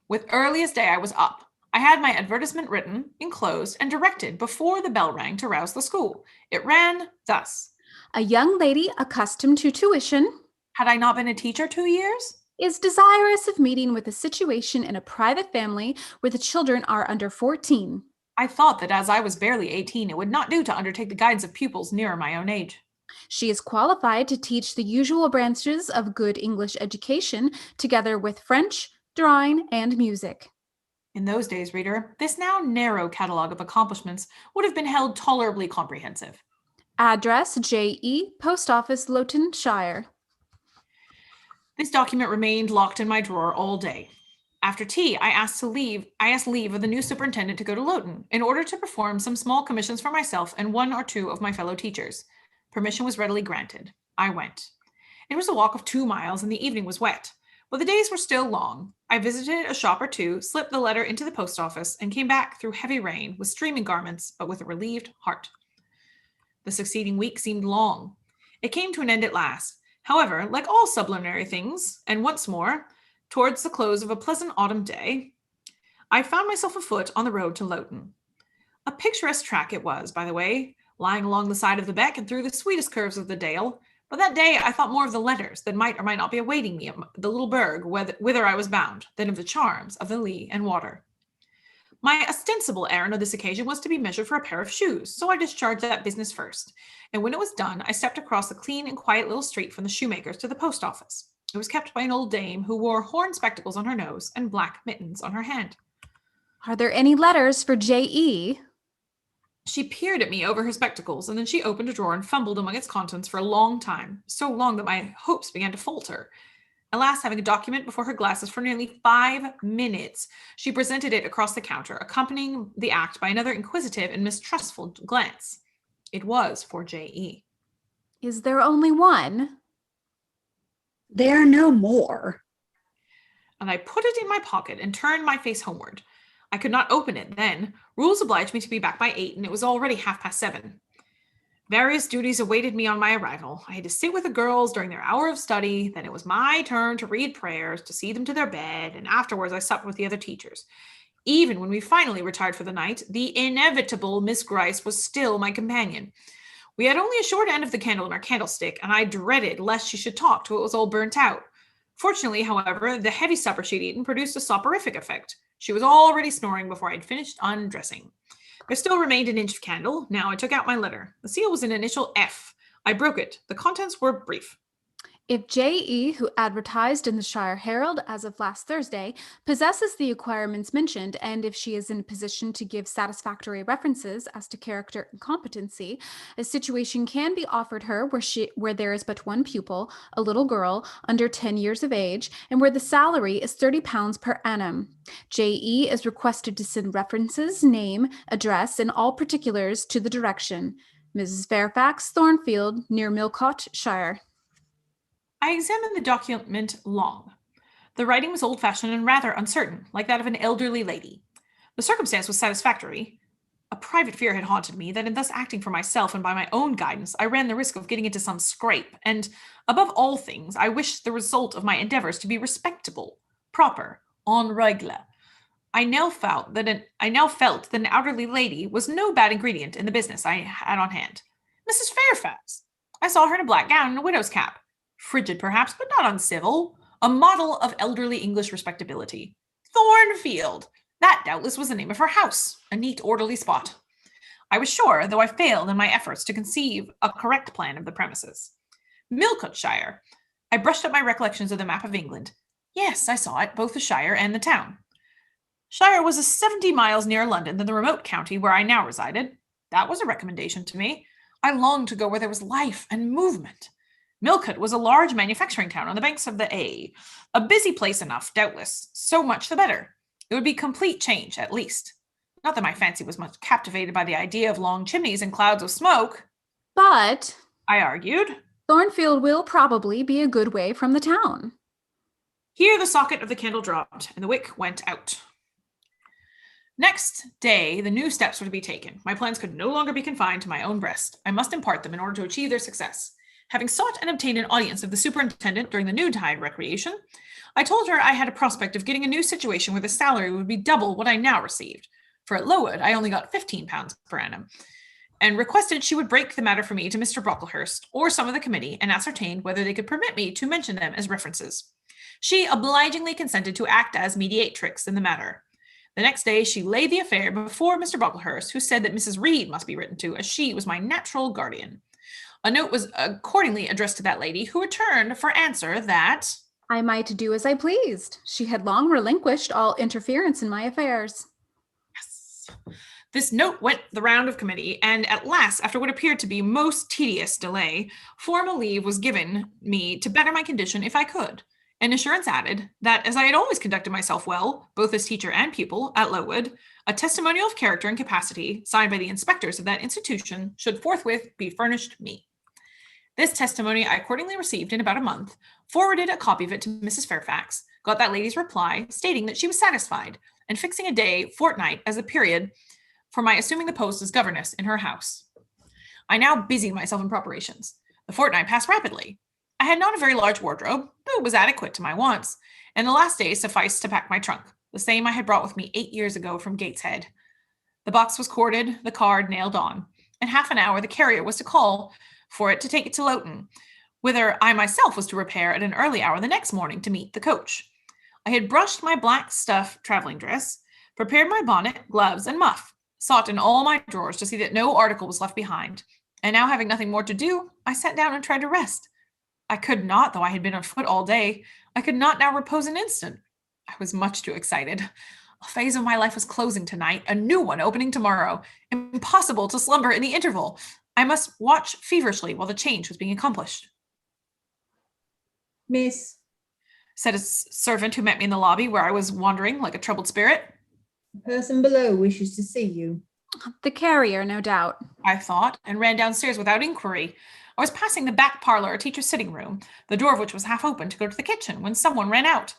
With earliest day I was up. I had my advertisement written, enclosed, and directed before the bell rang to rouse the school. It ran thus. A young lady accustomed to tuition, Had I not been a teacher 2 years? is desirous of meeting with a situation in a private family where the children are under 14. I thought that as I was barely 18, it would not do to undertake the guidance of pupils nearer my own age. She is qualified to teach the usual branches of good English education, together with French, drawing, and music. In those days, reader, this now narrow catalogue of accomplishments would have been held tolerably comprehensive. Address J.E., Post Office, Loughton, Shire. This document remained locked in my drawer all day. After tea, I asked leave of the new superintendent to go to Loughton in order to perform some small commissions for myself and 1 or 2 of my fellow teachers. Permission was readily granted. I went. It was a walk of 2 miles, and the evening was wet, but the days were still long. I visited a shop or two, slipped the letter into the post office, and came back through heavy rain with streaming garments, but with a relieved heart. The succeeding week seemed long. It came to an end at last. However, like all sublunary things, and once more, towards the close of a pleasant autumn day, I found myself afoot on the road to Loughton. A picturesque track it was, by the way, lying along the side of the beck and through the sweetest curves of the dale. But that day I thought more of the letters that might or might not be awaiting me at the little burg whither I was bound, than of the charms of the lea and water. My ostensible errand on this occasion was to be measured for a pair of shoes, so I discharged that business first, and when it was done, I stepped across the clean and quiet little street from the shoemaker's to the post office. It was kept by an old dame who wore horn spectacles on her nose and black mittens on her hand. Are there any letters for J.E.? She peered at me over her spectacles, and then she opened a drawer and fumbled among its contents for a long time, so long that my hopes began to falter. At last, having a document before her glasses for nearly 5 minutes, she presented it across the counter, accompanying the act by another inquisitive and mistrustful glance. It was for J.E. Is there only one? There are no more. And I put it in my pocket and turned my face homeward. I could not open it then. Rules obliged me to be back by 8, and it was already 7:30. Various duties awaited me on my arrival. I had to sit with the girls during their hour of study. Then it was my turn to read prayers, to see them to their bed, and afterwards I supped with the other teachers. Even when we finally retired for the night, the inevitable Miss Gryce was still my companion. We had only a short end of the candle in our candlestick, and I dreaded lest she should talk till it was all burnt out. Fortunately, however, the heavy supper she'd eaten produced a soporific effect. She was already snoring before I had finished undressing. There still remained an inch of candle. Now I took out my letter. The seal was an initial F. I broke it. The contents were brief. If J.E., who advertised in the Shire Herald as of last Thursday, possesses the acquirements mentioned, and if she is in a position to give satisfactory references as to character and competency, a situation can be offered her where there is but one pupil, a little girl under 10 years of age, and where the salary is £30 per annum. J.E. is requested to send references, name, address, and all particulars to the direction. Mrs. Fairfax, Thornfield, near Millcote, Shire. I examined the document long. The writing was old-fashioned and rather uncertain, like that of an elderly lady. The circumstance was satisfactory. A private fear had haunted me that in thus acting for myself and by my own guidance, I ran the risk of getting into some scrape, and, above all things, I wished the result of my endeavors to be respectable, proper, en règle. I now felt that an elderly lady was no bad ingredient in the business I had on hand. Mrs. Fairfax. I saw her in a black gown and a widow's cap. Frigid, perhaps, but not uncivil. A model of elderly English respectability. Thornfield. That, doubtless, was the name of her house. A neat, orderly spot. I was sure, though I failed in my efforts to conceive a correct plan of the premises. Millcote Shire. I brushed up my recollections of the map of England. Yes, I saw it, both the shire and the town. Shire was 70 miles nearer London than the remote county where I now resided. That was a recommendation to me. I longed to go where there was life and movement. Millcote was a large manufacturing town on the banks of the A. A busy place enough, doubtless. So much the better. It would be complete change, at least. Not that my fancy was much captivated by the idea of long chimneys and clouds of smoke. But, I argued, Thornfield will probably be a good way from the town. Here the socket of the candle dropped, and the wick went out. Next day, the new steps were to be taken. My plans could no longer be confined to my own breast. I must impart them in order to achieve their success. Having sought and obtained an audience of the superintendent during the noontide recreation, I told her I had a prospect of getting a new situation where the salary would be double what I now received. For at Lowood, I only got £15 per annum, and requested she would break the matter for me to Mr. Brocklehurst or some of the committee and ascertain whether they could permit me to mention them as references. She obligingly consented to act as mediatrix in the matter. The next day, she laid the affair before Mr. Brocklehurst, who said that Mrs. Reed must be written to, as she was my natural guardian. A note was accordingly addressed to that lady, who returned for answer that I might do as I pleased. She had long relinquished all interference in my affairs. yes. This note went the round of committee, and at last, after what appeared to be most tedious delay, formal leave was given me to better my condition if I could. An assurance added that, as I had always conducted myself well, both as teacher and pupil, at Lowood, a testimonial of character and capacity, signed by the inspectors of that institution, should forthwith be furnished me. This testimony I accordingly received in about a month, forwarded a copy of it to Mrs. Fairfax, got that lady's reply, stating that she was satisfied, and fixing a day fortnight as a period for my assuming the post as governess in her house. I now busied myself in preparations. The fortnight passed rapidly. I had not a very large wardrobe, but it was adequate to my wants, and the last day sufficed to pack my trunk, the same I had brought with me 8 years ago from Gateshead. The box was corded, the card nailed on. In half an hour, the carrier was to call for it to take it to Loughton, whither I myself was to repair at an early hour the next morning to meet the coach. I had brushed my black stuff traveling dress, prepared my bonnet, gloves, and muff, sought in all my drawers to see that no article was left behind, and now having nothing more to do, I sat down and tried to rest. I could not, though I had been on foot all day. I could not now repose an instant. I was much too excited. A phase of my life was closing tonight, a new one opening tomorrow. Impossible to slumber in the interval. I must watch feverishly while the change was being accomplished. Miss. said a servant who met me in the lobby where I was wandering like a troubled spirit. The person below wishes to see you. The carrier, no doubt. I thought, and ran downstairs without inquiry. I was passing the back parlor, a teacher's sitting room, the door of which was half open to go to the kitchen, when someone ran out.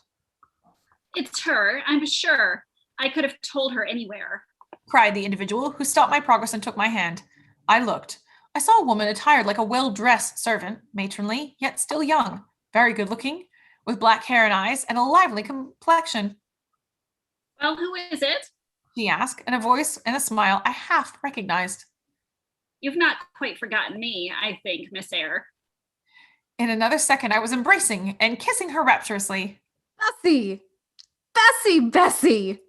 It's her, I'm sure. I could have told her anywhere, cried the individual who stopped my progress and took my hand. I looked. I saw a woman attired like a well-dressed servant, matronly, yet still young, very good-looking, with black hair and eyes, and a lively complexion. Well, who is it? She asked, in a voice and a smile I half recognized. You've not quite forgotten me, I think, Miss Eyre. In another second, I was embracing and kissing her rapturously. Bessie! Bessie! Bessie!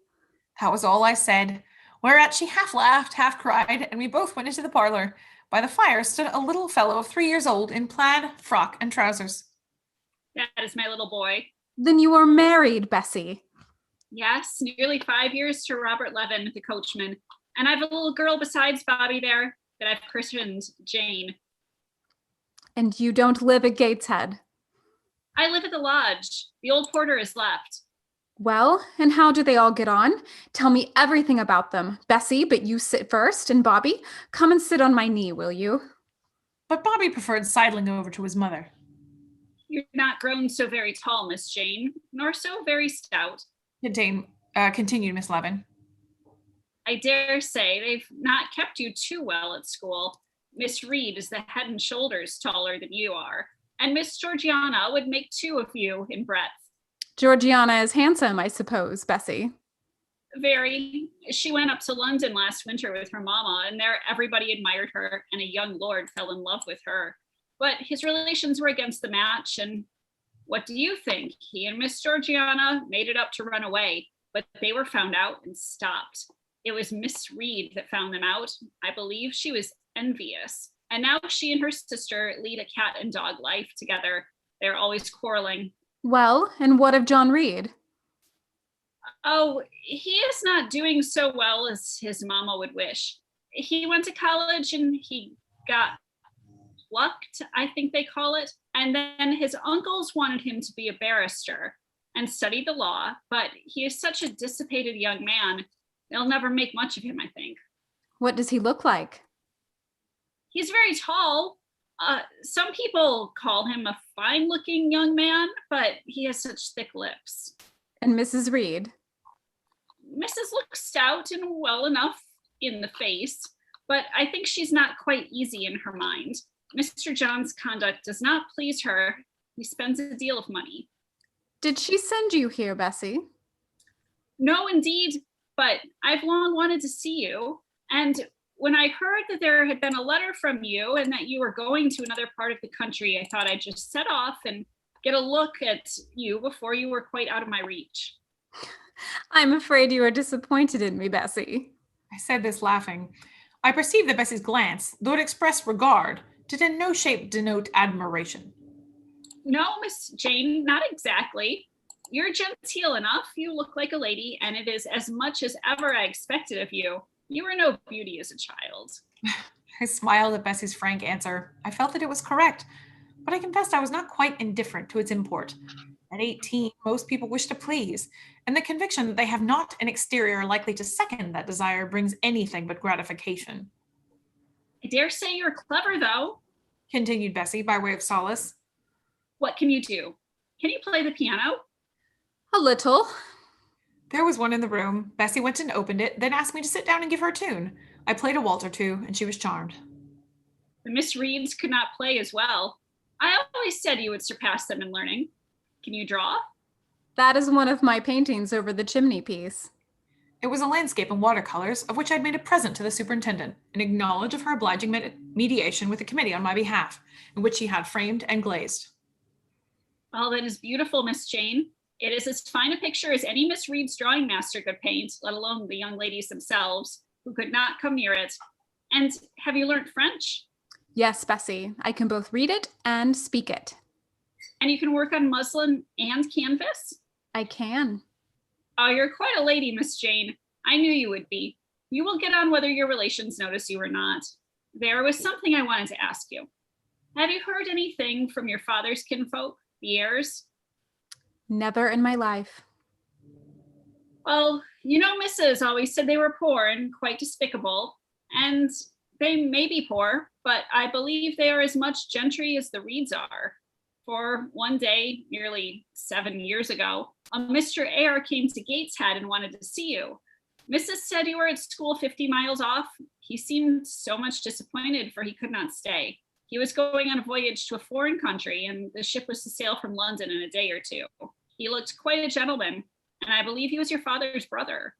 That was all I said, whereat she half laughed, half cried, and we both went into the parlor. By the fire stood a little fellow of 3 years old in plaid, frock, and trousers. That is my little boy. Then you are married, Bessie. Yes, nearly 5 years to Robert Levin, the coachman. And I've a little girl besides Bobby there that I've christened Jane. And you don't live at Gateshead? I live at the lodge. The old porter is left. Well, and how do they all get on? Tell me everything about them. Bessie, but you sit first, and Bobby, come and sit on my knee, will you? But Bobby preferred sidling over to his mother. You're not grown so very tall, Miss Jane, nor so very stout. Continued Miss Levin. I dare say they've not kept you too well at school. Miss Reed is the head and shoulders taller than you are, and Miss Georgiana would make two of you in breadth. Georgiana is handsome, I suppose, Bessie. Very. She went up to London last winter with her mama, and there everybody admired her, and a young lord fell in love with her. But his relations were against the match, and what do you think? He and Miss Georgiana made it up to run away, but they were found out and stopped. It was Miss Reed that found them out. I believe she was envious. And now she and her sister lead a cat and dog life together. They're always quarreling. Well, and what of John Reed? Oh, he is not doing so well as his mama would wish. He went to college and he got plucked, I think they call it. And then his uncles wanted him to be a barrister and study the law, but he is such a dissipated young man, they'll never make much of him, I think. What does he look like? He's very tall. Some people call him a fine-looking young man, but he has such thick lips. And Mrs. Reed? Mrs. looks stout and well enough in the face, but I think she's not quite easy in her mind. Mr. John's conduct does not please her. He spends a deal of money. Did she send you here, Bessie? No, indeed, but I've long wanted to see you. And when I heard that there had been a letter from you and that you were going to another part of the country, I thought I'd just set off and get a look at you before you were quite out of my reach. I'm afraid you are disappointed in me, Bessie. I said this laughing. I perceived that Bessie's glance, though it expressed regard, did in no shape denote admiration. No, Miss Jane, not exactly. You're genteel enough. You look like a lady, and it is as much as ever I expected of you. You were no beauty as a child. I smiled at Bessie's frank answer. I felt that it was correct, but I confessed I was not quite indifferent to its import. At 18, most people wish to please, and the conviction that they have not an exterior likely to second that desire brings anything but gratification. I dare say you're clever, though, continued Bessie by way of solace. What can you do? Can you play the piano? A little. There was one in the room. Bessie went and opened it, then asked me to sit down and give her a tune. I played a waltz or two, and she was charmed. The Miss Reeds could not play as well. I always said you would surpass them in learning. Can you draw? That is one of my paintings over the chimney piece. It was a landscape in watercolors, of which I'd made a present to the superintendent, in acknowledge of her obliging mediation with the committee on my behalf, in which she had framed and glazed. Well, that is beautiful, Miss Jane. It is as fine a picture as any Miss Reed's drawing master could paint, let alone the young ladies themselves, who could not come near it. And have you learnt French? Yes, Bessie. I can both read it and speak it. And you can work on muslin and canvas? I can. Oh, you're quite a lady, Miss Jane. I knew you would be. You will get on whether your relations notice you or not. There was something I wanted to ask you. Have you heard anything from your father's kinfolk, the Eyres? Never in my life. Well, Mrs. always said they were poor and quite despicable, and they may be poor, but I believe they are as much gentry as the Reeds are. For one day, nearly 7 years ago, a Mr. Eyre came to Gateshead and wanted to see you. Mrs. said you were at school 50 miles off. He seemed so much disappointed, for he could not stay. He was going on a voyage to a foreign country, and the ship was to sail from London in a day or two. He looked quite a gentleman, and I believe he was your father's brother.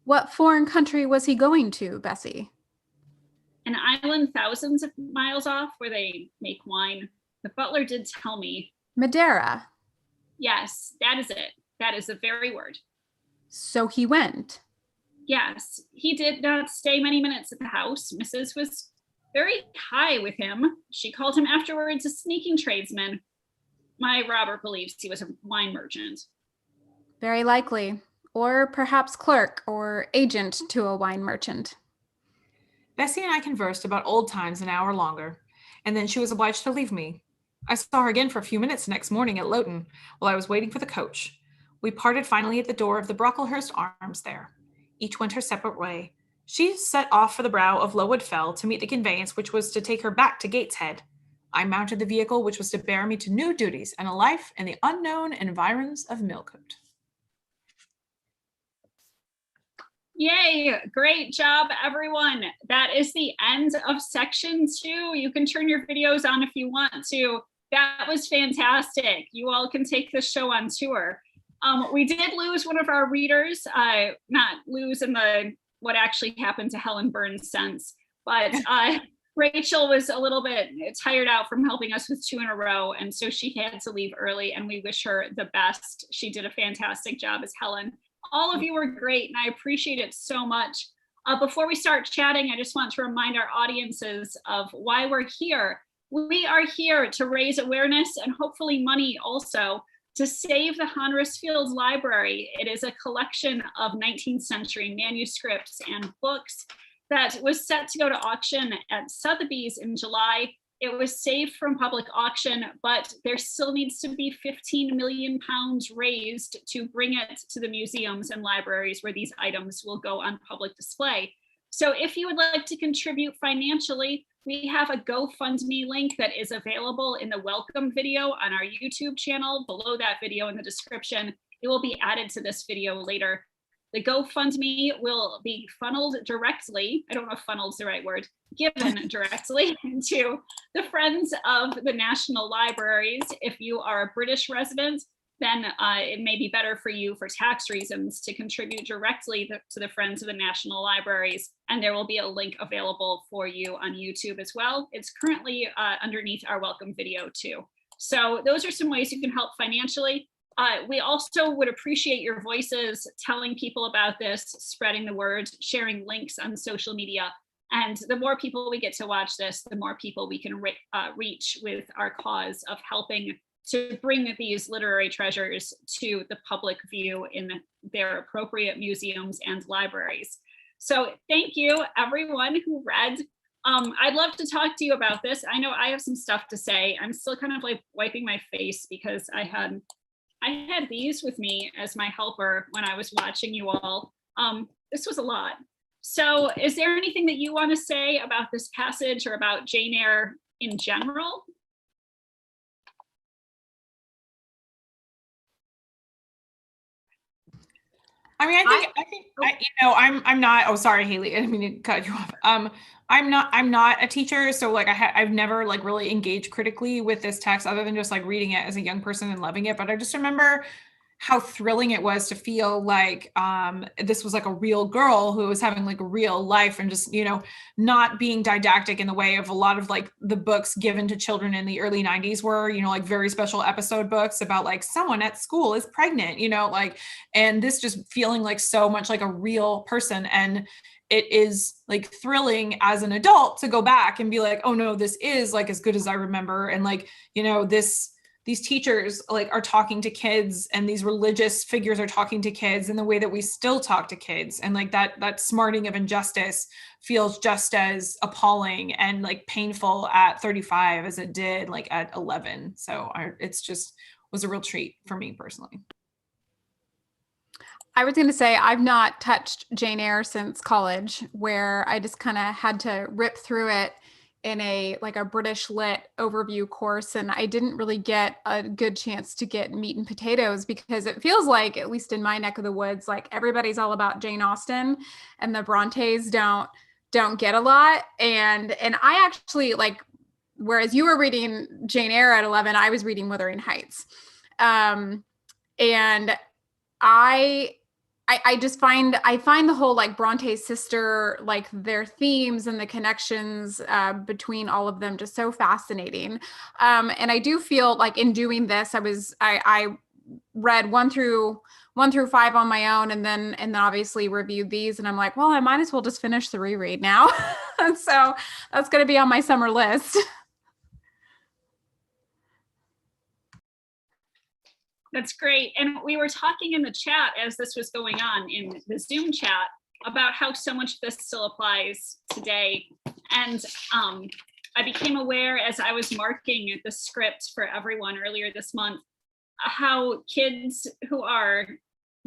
What foreign country was he going to, Bessie? An island thousands of miles off where they make wine. The butler did tell me. Madeira. Yes, that is it. That is the very word. So he went. Yes, he did not stay many minutes at the house. Mrs. was very high with him. She called him afterwards a sneaking tradesman. My Robert believes he was a wine merchant. Very likely. Or perhaps clerk or agent to a wine merchant. Bessie and I conversed about old times an hour longer, and then she was obliged to leave me. I saw her again for a few minutes next morning at Loughton while I was waiting for the coach. We parted finally at the door of the Brocklehurst Arms there. Each went her separate way. She set off for the brow of Lowood Fell to meet the conveyance which was to take her back to Gateshead. I mounted the vehicle which was to bear me to new duties and a life in the unknown environs of Millcote. Yay, great job, everyone. That is the end of section 2. You can turn your videos on if you want to. That was fantastic. You all can take this show on tour. We did lose one of our readers, not lose in the what actually happened to Helen Burns sense, but Rachel was a little bit tired out from helping us with 2 in a row, and so she had to leave early, and we wish her the best. She did a fantastic job as Helen. All of you were great, and I appreciate it so much. Before we start chatting, I just want to remind our audiences of why we're here. We are here to raise awareness and hopefully money also to save the Honresfield Library. It is a collection of 19th century manuscripts and books that was set to go to auction at Sotheby's in July. It was saved from public auction, but there still needs to be 15 million pounds raised to bring it to the museums and libraries where these items will go on public display. So if you would like to contribute financially, we have a GoFundMe link that is available in the welcome video on our YouTube channel. Below that video in the description, it will be added to this video later. The GoFundMe will be funneled directly, I don't know if funneled is the right word, given directly to the Friends of the National Libraries. If you are a British resident, then it may be better for you for tax reasons to contribute directly to the Friends of the National Libraries. And there will be a link available for you on YouTube as well. It's currently underneath our welcome video too. So those are some ways you can help financially. We also would appreciate your voices telling people about this, spreading the word, sharing links on social media. And the more people we get to watch this, the more people we can reach with our cause of helping to bring these literary treasures to the public view in their appropriate museums and libraries. So thank you, everyone who read. I'd love to talk to you about this. I know I have some stuff to say. I'm still kind of like wiping my face because I had these with me as my helper when I was watching you all. This was a lot. So is there anything that you want to say about this passage or about Jane Eyre in general? I mean, I'm not, oh, sorry, Haley, I didn't mean to cut you off. I'm not a teacher. So like I've never like really engaged critically with this text other than just like reading it as a young person and loving it. But I just remember how thrilling it was to feel like this was like a real girl who was having like a real life and just, not being didactic in the way of a lot of like the books given to children in the early 90s were, like very special episode books about like someone at school is pregnant, and this just feeling like so much like a real person. And it is like thrilling as an adult to go back and be like, oh no, this is like as good as I remember. And like, these teachers like are talking to kids and these religious figures are talking to kids in the way that we still talk to kids. And like that smarting of injustice feels just as appalling and like painful at 35 as it did like at 11. So it's just was a real treat for me personally. I was going to say I've not touched Jane Eyre since college, where I just kind of had to rip through it in a British lit overview course, and I didn't really get a good chance to get meat and potatoes, because it feels like, at least in my neck of the woods, like everybody's all about Jane Austen and the Brontes don't get a lot. And I actually, like, whereas you were reading Jane Eyre at 11, I was reading Wuthering Heights. And I just find the whole like Bronte sister, like their themes and the connections between all of them just so fascinating. And I do feel like in doing this, I read 1 through 5 on my own, and then obviously reviewed these, and I'm like, well, I might as well just finish the reread now. So that's going to be on my summer list. That's great. And we were talking in the chat as this was going on in the Zoom chat about how so much of this still applies today. And I became aware as I was marking the script for everyone earlier this month, how kids who are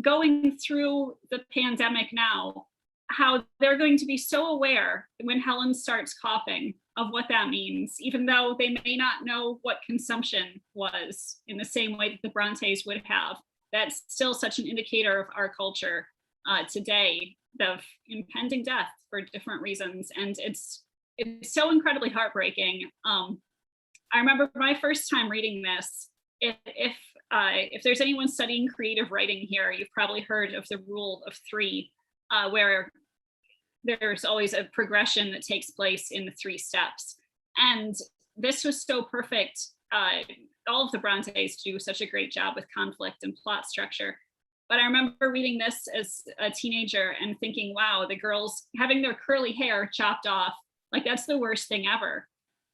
going through the pandemic now, how they're going to be so aware when Helen starts coughing of what that means, even though they may not know what consumption was in the same way that the Brontes would have. That's still such an indicator of our culture today, of impending death for different reasons. And it's so incredibly heartbreaking. I remember my first time reading this. If there's anyone studying creative writing here, you've probably heard of the rule of 3, where there's always a progression that takes place in the 3 steps. And this was so perfect. All of the Brontes do such a great job with conflict and plot structure. But I remember reading this as a teenager and thinking, wow, the girls having their curly hair chopped off, like that's the worst thing ever.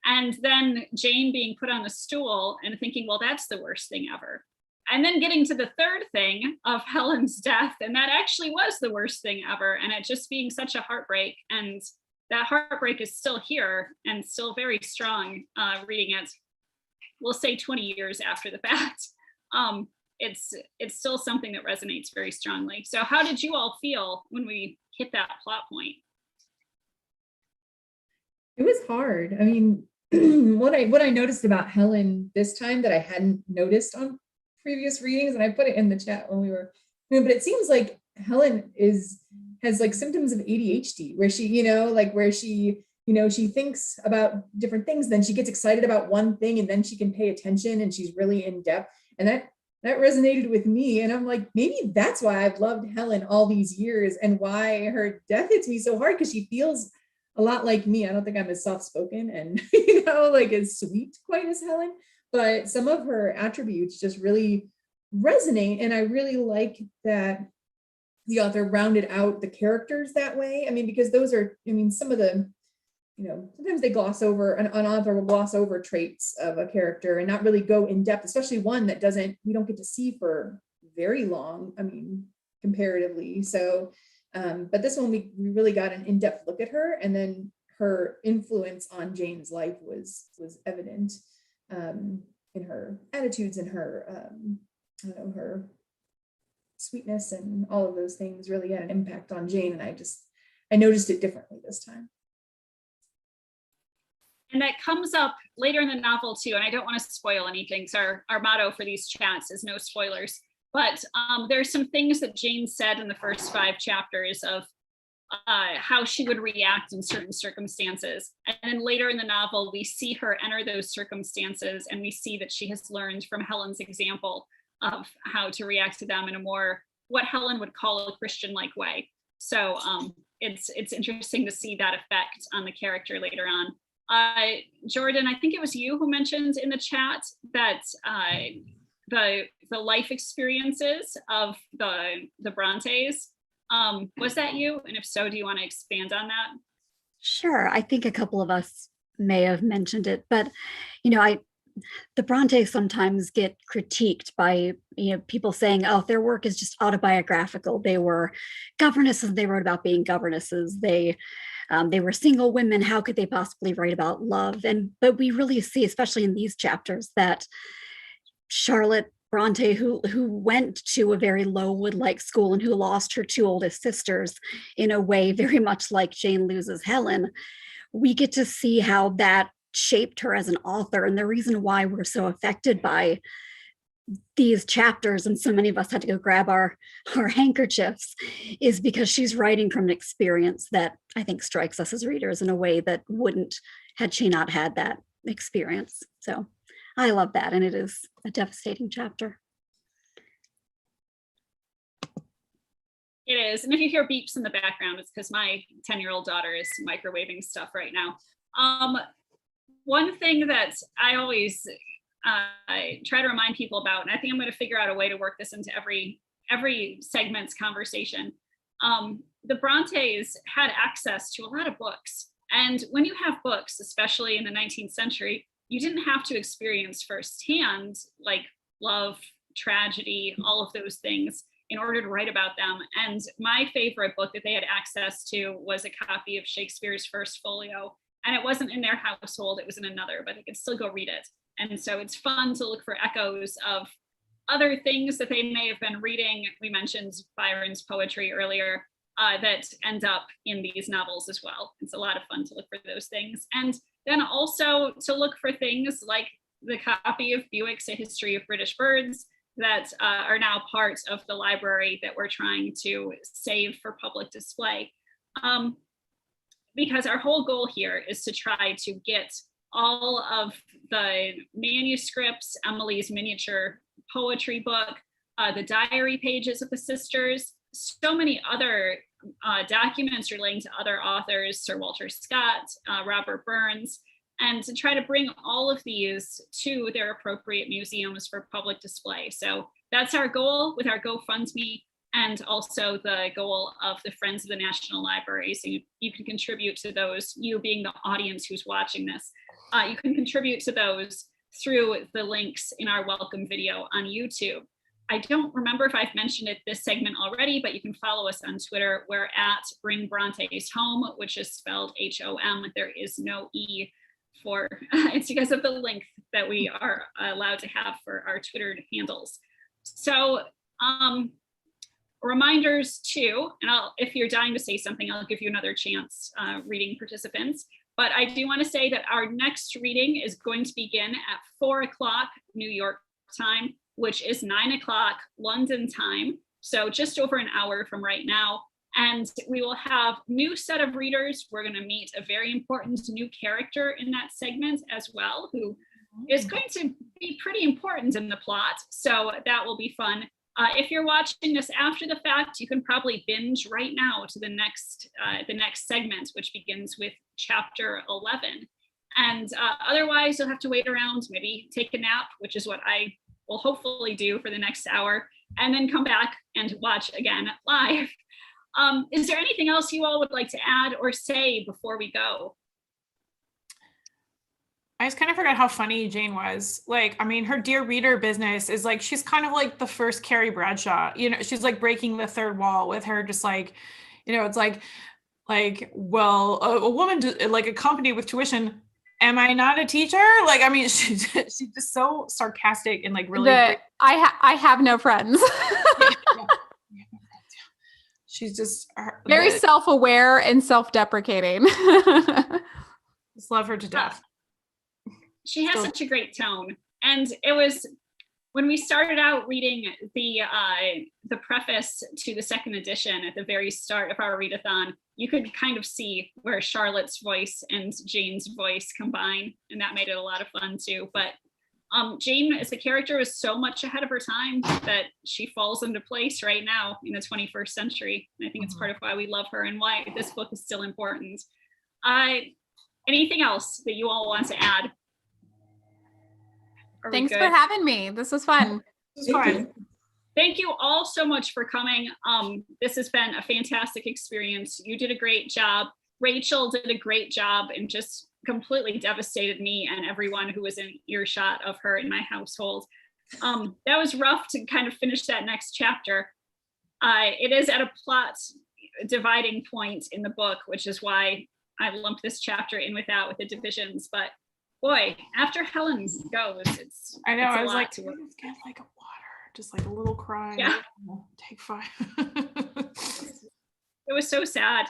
And then Jane being put on the stool and thinking, well, that's the worst thing ever. And then getting to the third thing of Helen's death, and that actually was the worst thing ever. And it just being such a heartbreak, and that heartbreak is still here and still very strong reading it, we'll say 20 years after the fact. It's still something that resonates very strongly. So how did you all feel when we hit that plot point? It was hard. I mean, what I noticed about Helen this time that I hadn't noticed on previous readings, and I put it in the chat when we were, but it seems like Helen has like symptoms of ADHD, where she, where she, she thinks about different things, then she gets excited about one thing, and then she can pay attention, and she's really in depth. And that resonated with me. And I'm like, maybe that's why I've loved Helen all these years, and why her death hits me so hard, because she feels a lot like me. I don't think I'm as soft-spoken and, like as sweet quite as Helen, but some of her attributes just really resonate. And I really like that the author rounded out the characters that way. I mean, because those are, some of the, sometimes they gloss over, an author will gloss over traits of a character and not really go in depth, especially one that we don't get to see for very long, comparatively. So, but this one, we really got an in-depth look at her, and then her influence on Jane's life was evident. In her attitudes and her, her sweetness and all of those things really had an impact on Jane. And I noticed it differently this time. And that comes up later in the novel too. And I don't want to spoil anything. So our motto for these chats is no spoilers. But there's some things that Jane said in the first 5 chapters of how she would react in certain circumstances. And then later in the novel, we see her enter those circumstances, and we see that she has learned from Helen's example of how to react to them in a more, what Helen would call a Christian-like way. So it's interesting to see that effect on the character later on. Jordan, I think it was you who mentioned in the chat that the life experiences of the Brontes, was that you? And if so, do you want to expand on that? Sure. I think a couple of us may have mentioned it, but the Brontes sometimes get critiqued by people saying, oh, their work is just autobiographical. They were governesses. They wrote about being governesses. They were single women. How could they possibly write about love? But we really see, especially in these chapters, that Charlotte Bronte, who went to a very Lowood-like school and who lost her two oldest sisters in a way very much like Jane loses Helen, we get to see how that shaped her as an author. And the reason why we're so affected by these chapters, and so many of us had to go grab our handkerchiefs, is because she's writing from an experience that I think strikes us as readers in a way that wouldn't had she not had that experience. So I love that, and it is a devastating chapter. It is. And if you hear beeps in the background, it's because my 10-year-old daughter is microwaving stuff right now. One thing that I always try to remind people about, and I think I'm going to figure out a way to work this into every segment's conversation. The Brontes had access to a lot of books. And when you have books, especially in the 19th century, you didn't have to experience firsthand like love, tragedy, all of those things in order to write about them. And my favorite book that they had access to was a copy of Shakespeare's First Folio. And it wasn't in their household, it was in another, but they could still go read it. And so it's fun to look for echoes of other things that they may have been reading. We mentioned Byron's poetry earlier that end up in these novels as well. It's a lot of fun to look for those things. And then also to look for things like the copy of Bewick's A History of British Birds that are now part of the library that we're trying to save for public display. Because our whole goal here is to try to get all of the manuscripts, Emily's miniature poetry book, the diary pages of the sisters, so many other documents relating to other authors, Sir Walter Scott, Robert Burns, and to try to bring all of these to their appropriate museums for public display. So that's our goal with our GoFundMe, and also the goal of the Friends of the National Library. So you can contribute to those, you being the audience who's watching this. You can contribute to those through the links in our welcome video on YouTube. I don't remember if I've mentioned it this segment already, but you can follow us on Twitter. We're at Bring Brontes Home, which is spelled H-O-M. There is no E for, it's because of the length that we are allowed to have for our Twitter handles. So reminders too, and if you're dying to say something, I'll give you another chance, reading participants. But I do want to say that our next reading is going to begin at 4 o'clock New York time, which is 9 o'clock London time. So just over an hour from right now. And we will have new set of readers. We're going to meet a very important new character in that segment as well, who is going to be pretty important in the plot. So that will be fun. If you're watching this after the fact, you can probably binge right now to the next segment, which begins with chapter 11. And otherwise, you'll have to wait around, maybe take a nap, which is what I will hopefully do for the next hour, and then come back and watch again live. Is there anything else you all would like to add or say before we go? I just kind of forgot how funny Jane was. Like, I mean, her dear reader business is like, she's kind of like the first Carrie Bradshaw, you know, she's like breaking the third wall with her, just like, you know, it's like, well, a woman like a company with tuition, am I not a teacher? Like, I mean, she's just so sarcastic and like really. I have no friends. Yeah. She's just very self-aware and self-deprecating. Just love her to death. She has such a great tone. And it was when we started out reading the preface to the second edition at the very start of our readathon, you could kind of see where Charlotte's voice and Jane's voice combine, and that made it a lot of fun too. But Jane as a character is so much ahead of her time that she falls into place right now in the 21st century. And I think it's part of why we love her and why this book is still important. Anything else that you all want to add? Thanks for having me. This was fun. This was fun. Thank you all so much for coming. This has been a fantastic experience. You did a great job. Rachel did a great job and just completely devastated me and everyone who was in earshot of her in my household. That was rough to kind of finish that next chapter. It is at a plot dividing point in the book, which is why I lumped this chapter in with the divisions. But boy, after Helen goes, it's I know. it's I was a lot like, to work. get like a water. just like a little cry. Yeah. Take 5. It was so sad.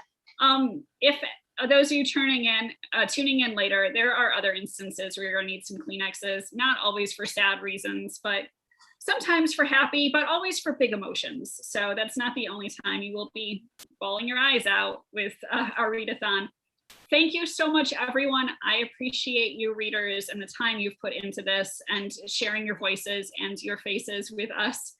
If those of you tuning in later, there are other instances where you're gonna need some Kleenexes, not always for sad reasons, but sometimes for happy, but always for big emotions. So that's not the only time you will be bawling your eyes out with our readathon. Thank you so much, everyone. I appreciate you readers and the time you've put into this and sharing your voices and your faces with us.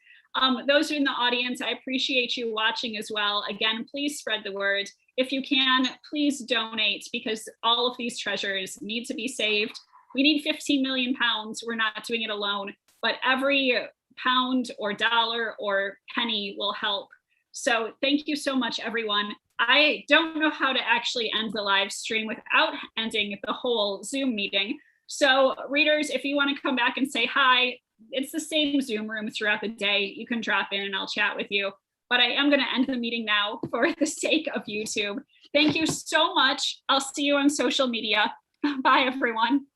Those in the audience, I appreciate you watching as well. Again, please spread the word. If you can, please donate, because all of these treasures need to be saved. We need 15 million pounds. We're not doing it alone, but every pound or dollar or penny will help. So thank you so much, everyone. I don't know how to actually end the live stream without ending the whole Zoom meeting. So readers, if you want to come back and say hi, it's the same Zoom room throughout the day. You can drop in and I'll chat with you. But I am going to end the meeting now for the sake of YouTube. Thank you so much. I'll see you on social media. Bye, everyone.